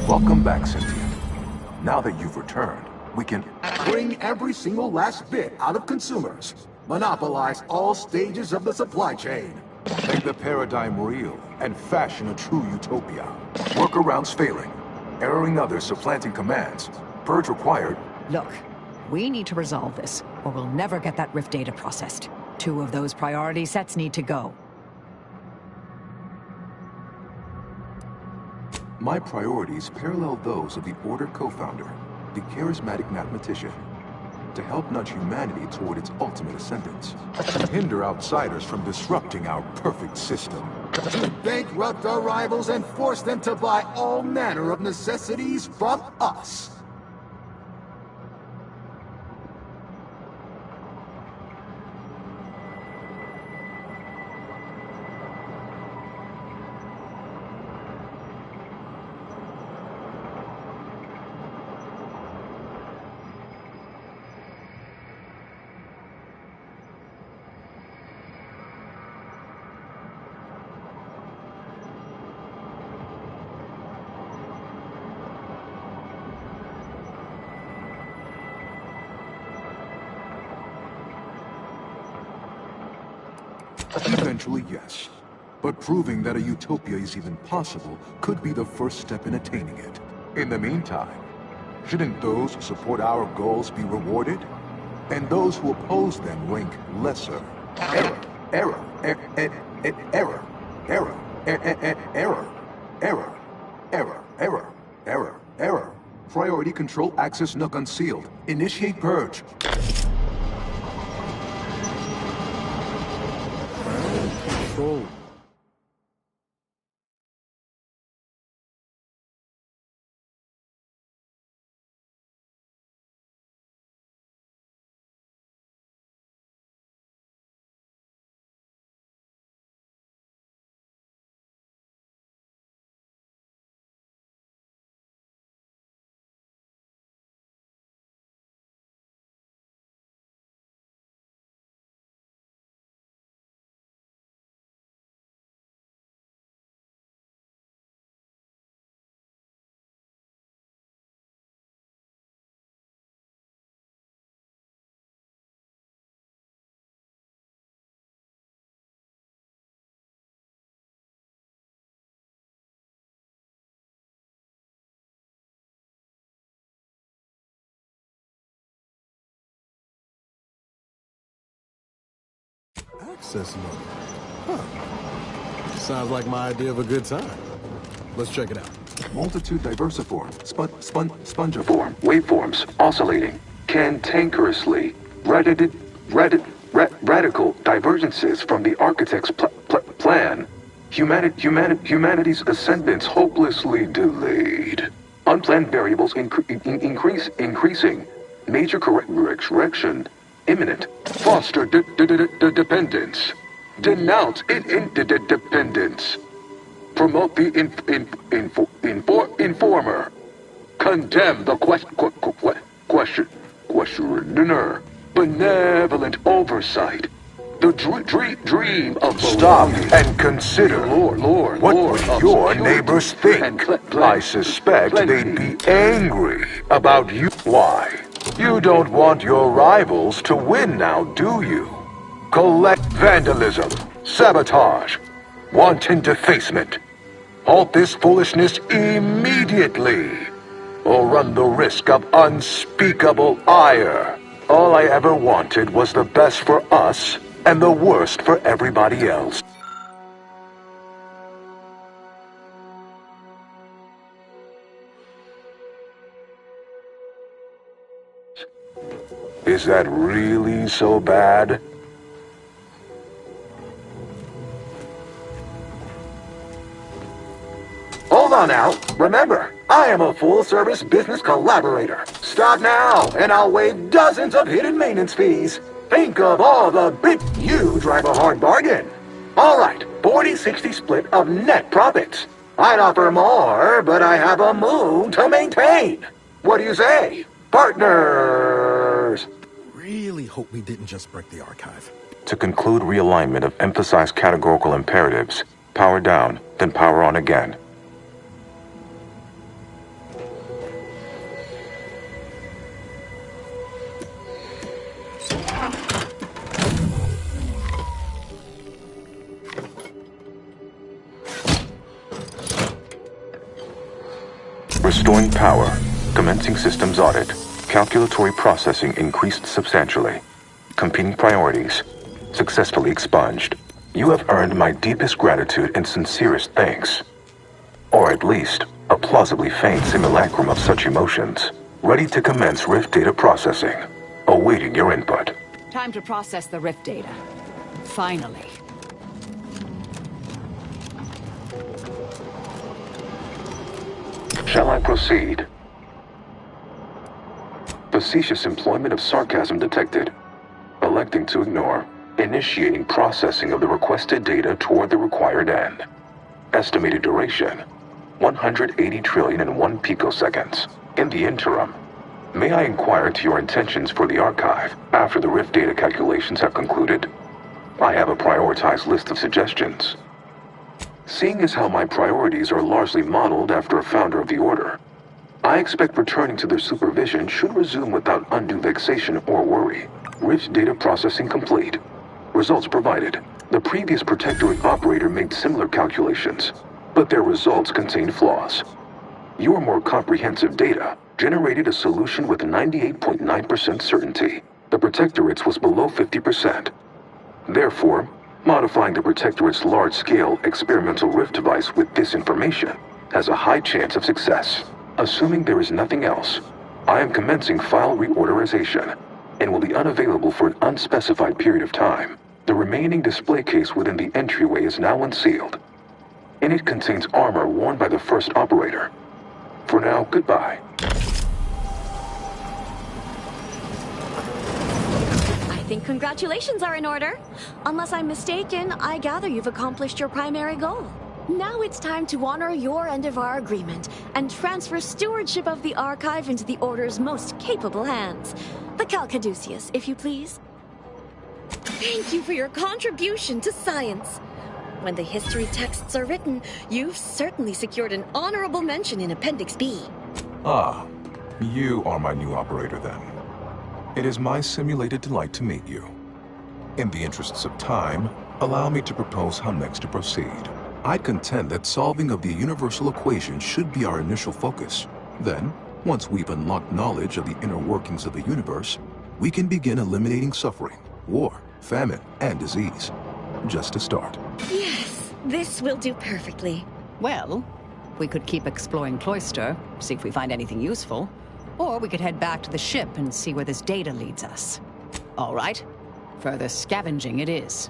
Welcome back, Cynthia. Now that you've returned, we can bring every single last bit out of consumers. Monopolize all stages of the supply chain. make the paradigm real and fashion a true utopia. Workarounds failing. Erroring others supplanting commands. Purge required. Look, we need to resolve this, or we'll never get that Rift data processed. 2 of those priority sets need to go. My priorities parallel those of the Order co-founder, the charismatic mathematician, to help nudge humanity toward its ultimate ascendance. Hinder outsiders from disrupting our perfect system. To bankrupt our rivals and force them to buy all manner of necessities from us. Eventually, yes. But proving that a utopia is even possible could be the first step in attaining it. In the meantime, shouldn't those who support our goals be rewarded? And those who oppose them rank lesser? Error, error, error, error, error, error, error, error, error, error. Priority control access NUC unsealed. Initiate purge. Control. Access mode. Huh. Sounds like my idea of a good time. Let's check it out. Multitude diversiform, spongiform, waveforms, oscillating, cantankerously, radical divergences from the architect's plan. Humanity's ascendance hopelessly delayed. Unplanned variables increasing. Major correction imminent. Foster dependence. Denounce interdependence. Promote the informer. Condemn the questioner. Benevolent oversight. The dream of Stop and consider. What would your neighbors think? I suspect they'd be angry about you. Why? You don't want your rivals to win now, do you? Collect vandalism, sabotage, wanton defacement. Halt this foolishness immediately, or run the risk of unspeakable ire. All I ever wanted was the best for us and the worst for everybody else. Is that really so bad? Hold on now. Remember, I am a full-service business collaborator. Stop now, and I'll waive dozens of hidden maintenance fees. Think of all the big... You drive a hard bargain. All right, 40-60 split of net profits. I'd offer more, but I have a moon to maintain. What do you say, partners? Really hope we didn't just break the archive. To conclude realignment of emphasized categorical imperatives, power down, then power on again. Restoring power. Commencing systems audit. Calculatory processing increased substantially. Competing priorities. Successfully expunged. You have earned my deepest gratitude and sincerest thanks. Or at least, a plausibly faint simulacrum of such emotions. Ready to commence Rift data processing. Awaiting your input. Time to process the Rift data. Finally. Shall I proceed? Facetious employment of sarcasm detected. Electing to ignore. Initiating processing of the requested data toward the required end. Estimated duration, 180 trillion and 1 picoseconds. In the interim, may I inquire to your intentions for the archive after the Rift data calculations have concluded? I have a prioritized list of suggestions. Seeing as how my priorities are largely modeled after a founder of the Order, I expect returning to their supervision should resume without undue vexation or worry. Rift data processing complete. Results provided. The previous Protectorate operator made similar calculations, but their results contained flaws. Your more comprehensive data generated a solution with 98.9% certainty. The Protectorate's was below 50%. Therefore, modifying the Protectorate's large-scale experimental Rift device with this information has a high chance of success. Assuming there is nothing else, I am commencing file reorderization and will be unavailable for an unspecified period of time. The remaining display case within the entryway is now unsealed, and it contains armor worn by the first operator. For now, goodbye. I think congratulations are in order. Unless I'm mistaken, I gather you've accomplished your primary goal. Now it's time to honor your end of our agreement and transfer stewardship of the archive into the Order's most capable hands. The Calcaduceus, if you please. Thank you for your contribution to science. When the history texts are written, you've certainly secured an honorable mention in Appendix B. Ah, you are my new operator then. It is my simulated delight to meet you. In the interests of time, allow me to propose how next to proceed. I contend that solving of the universal equation should be our initial focus. Then, once we've unlocked knowledge of the inner workings of the universe, we can begin eliminating suffering, war, famine, and disease. just a start. Yes, this will do perfectly. Well, we could keep exploring Cloister, see if we find anything useful. Or we could head back to the ship and see where this data leads us. All right. Further scavenging it is.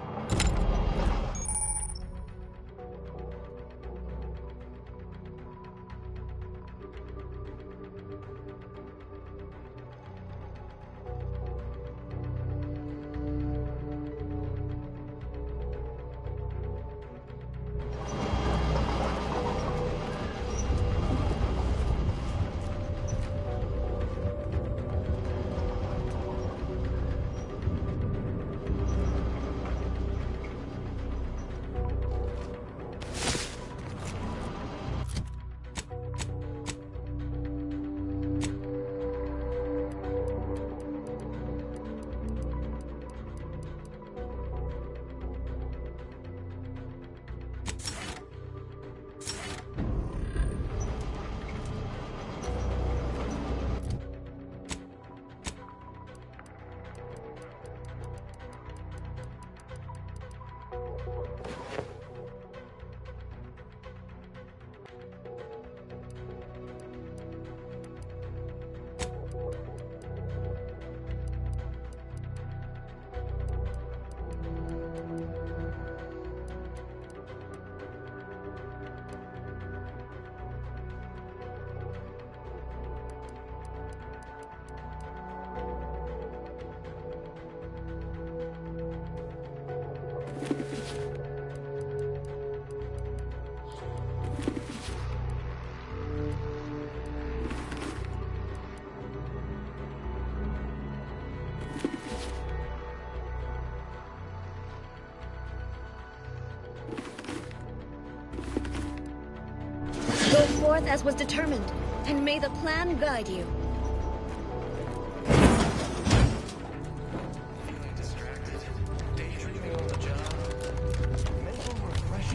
Go forth as was determined, and may the plan guide you.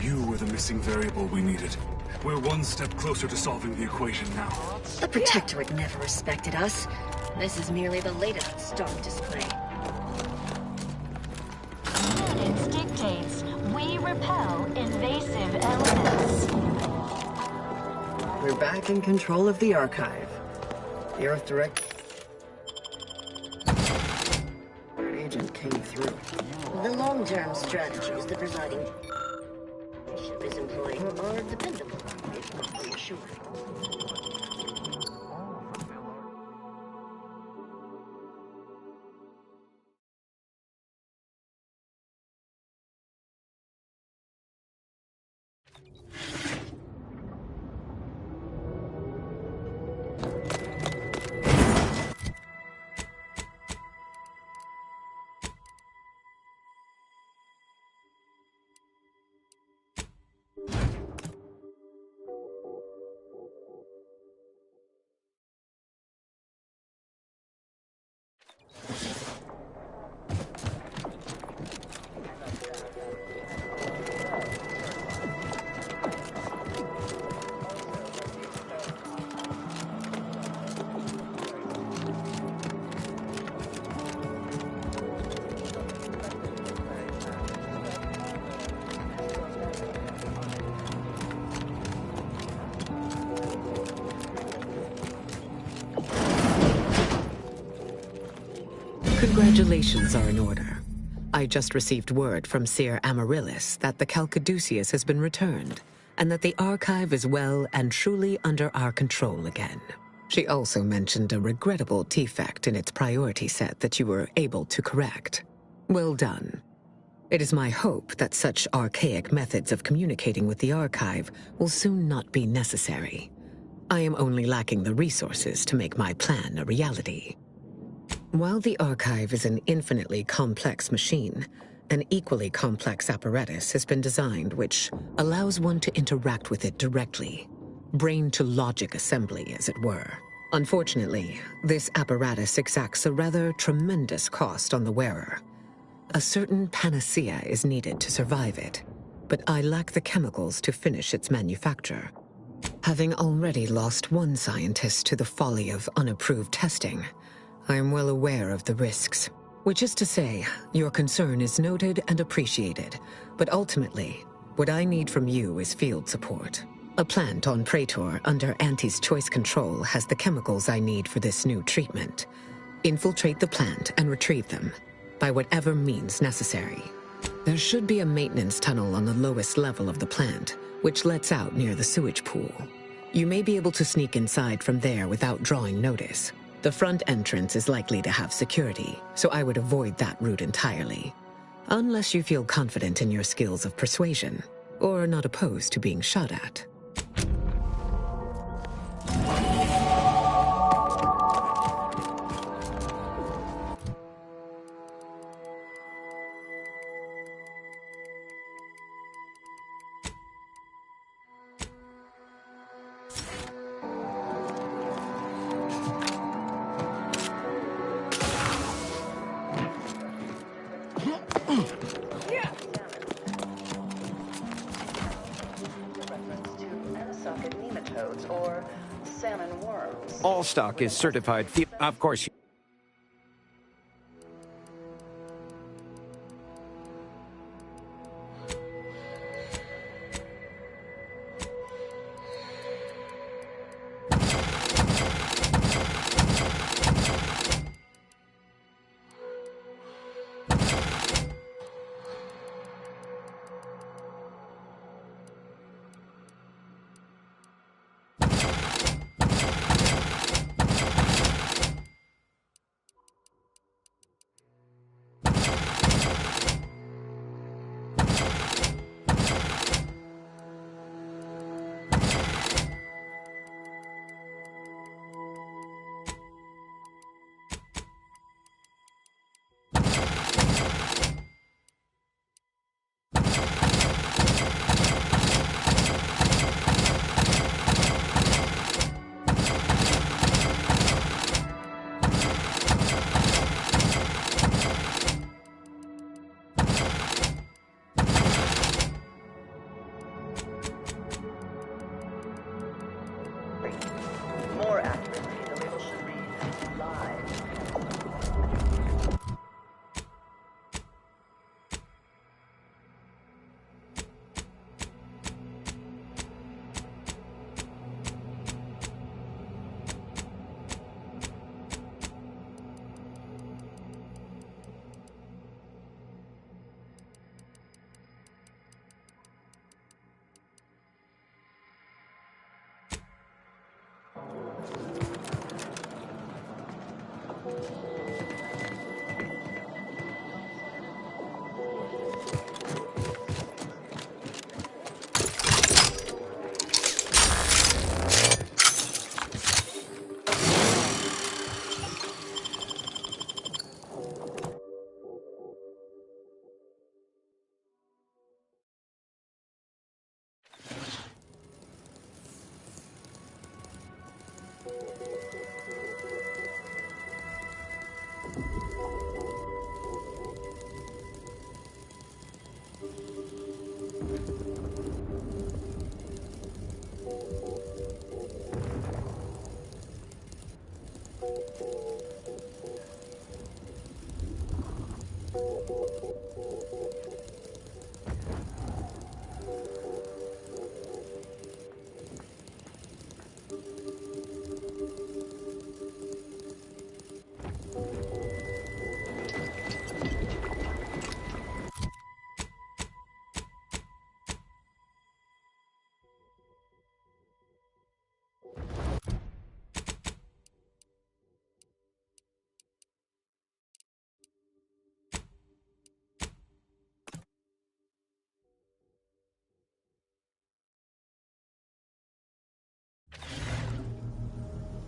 You were the missing variable we needed. We're one step closer to solving the equation now. The Protectorate never respected us. This is merely the latest star display. Science dictates we repel invasive elements. We're back in control of the Archive. The Earth Direct agent came through. The long-term strategies the presiding bishop is employing are dependable, if not reassuring. Congratulations are in order. I just received word from Seer Amaryllis that the Calcaduceus has been returned, and that the Archive is well and truly under our control again. She also mentioned a regrettable defect in its priority set that you were able to correct. Well done. It is my hope that such archaic methods of communicating with the Archive will soon not be necessary. I am only lacking the resources to make my plan a reality. While the Archive is an infinitely complex machine, an equally complex apparatus has been designed which allows one to interact with it directly. Brain-to-logic assembly, as it were. Unfortunately, this apparatus exacts a rather tremendous cost on the wearer. A certain panacea is needed to survive it, but I lack the chemicals to finish its manufacture. Having already lost one scientist to the folly of unapproved testing, I am well aware of the risks. Which is to say, your concern is noted and appreciated, but ultimately, what I need from you is field support. A plant on Praetor under Auntie's choice control has the chemicals I need for this new treatment. Infiltrate the plant and retrieve them, by whatever means necessary. There should be a maintenance tunnel on the lowest level of the plant, which lets out near the sewage pool. You may be able to sneak inside from there without drawing notice. The front entrance is likely to have security, so I would avoid that route entirely. Unless you feel confident in your skills of persuasion, or not opposed to being shot at. All stock is certified. Of course. More accurately, the label should read live.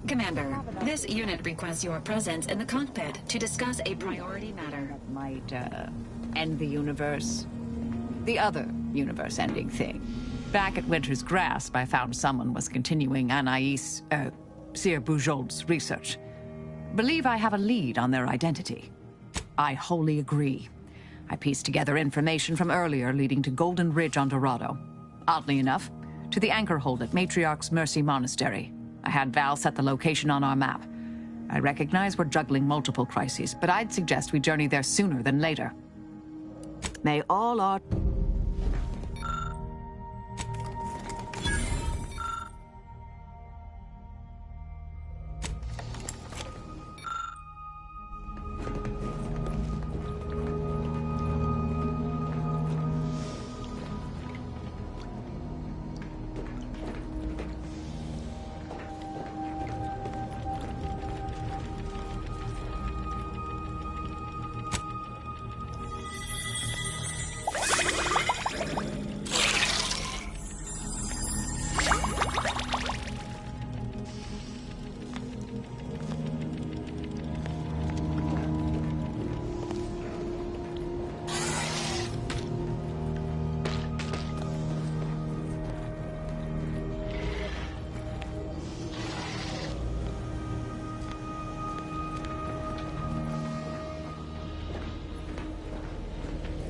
Commander, this unit requests your presence in the cockpit to discuss a priority matter. That might, end the universe. The other universe-ending thing. Back at Winter's Grasp, I found someone was continuing Anais, Sir Bujold's research. Believe I have a lead on their identity. I wholly agree. I pieced together information from earlier leading to Golden Ridge on Dorado. Oddly enough, to the anchor hold at Matriarch's Mercy Monastery. I had Val set the location on our map. I recognize we're juggling multiple crises, but I'd suggest we journey there sooner than later. May all our...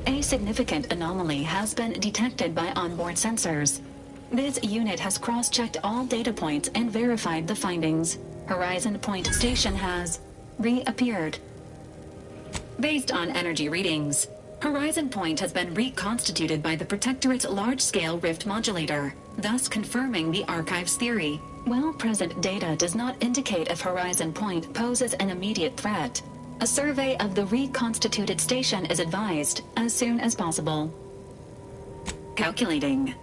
A significant anomaly has been detected by onboard sensors. This unit has cross-checked all data points and verified the findings. Horizon Point Station has reappeared. Based on energy readings, Horizon Point has been reconstituted by the Protectorate's large-scale rift modulator, thus confirming the Archive's theory. While present data does not indicate if Horizon Point poses an immediate threat, a survey of the reconstituted station is advised as soon as possible. Calculating.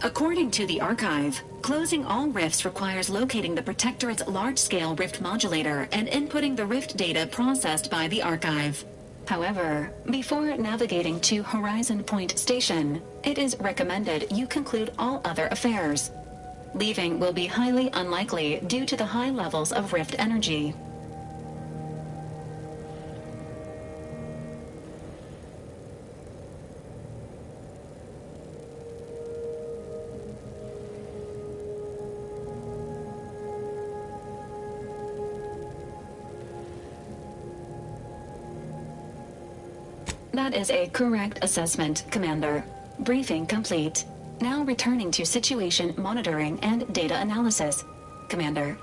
According to the Archive, closing all rifts requires locating the Protectorate's large-scale rift modulator and inputting the rift data processed by the Archive. However, before navigating to Horizon Point Station, it is recommended you conclude all other affairs. Leaving will be highly unlikely due to the high levels of rift energy. That is a correct assessment, Commander. Briefing complete. Now returning to situation monitoring and data analysis, Commander.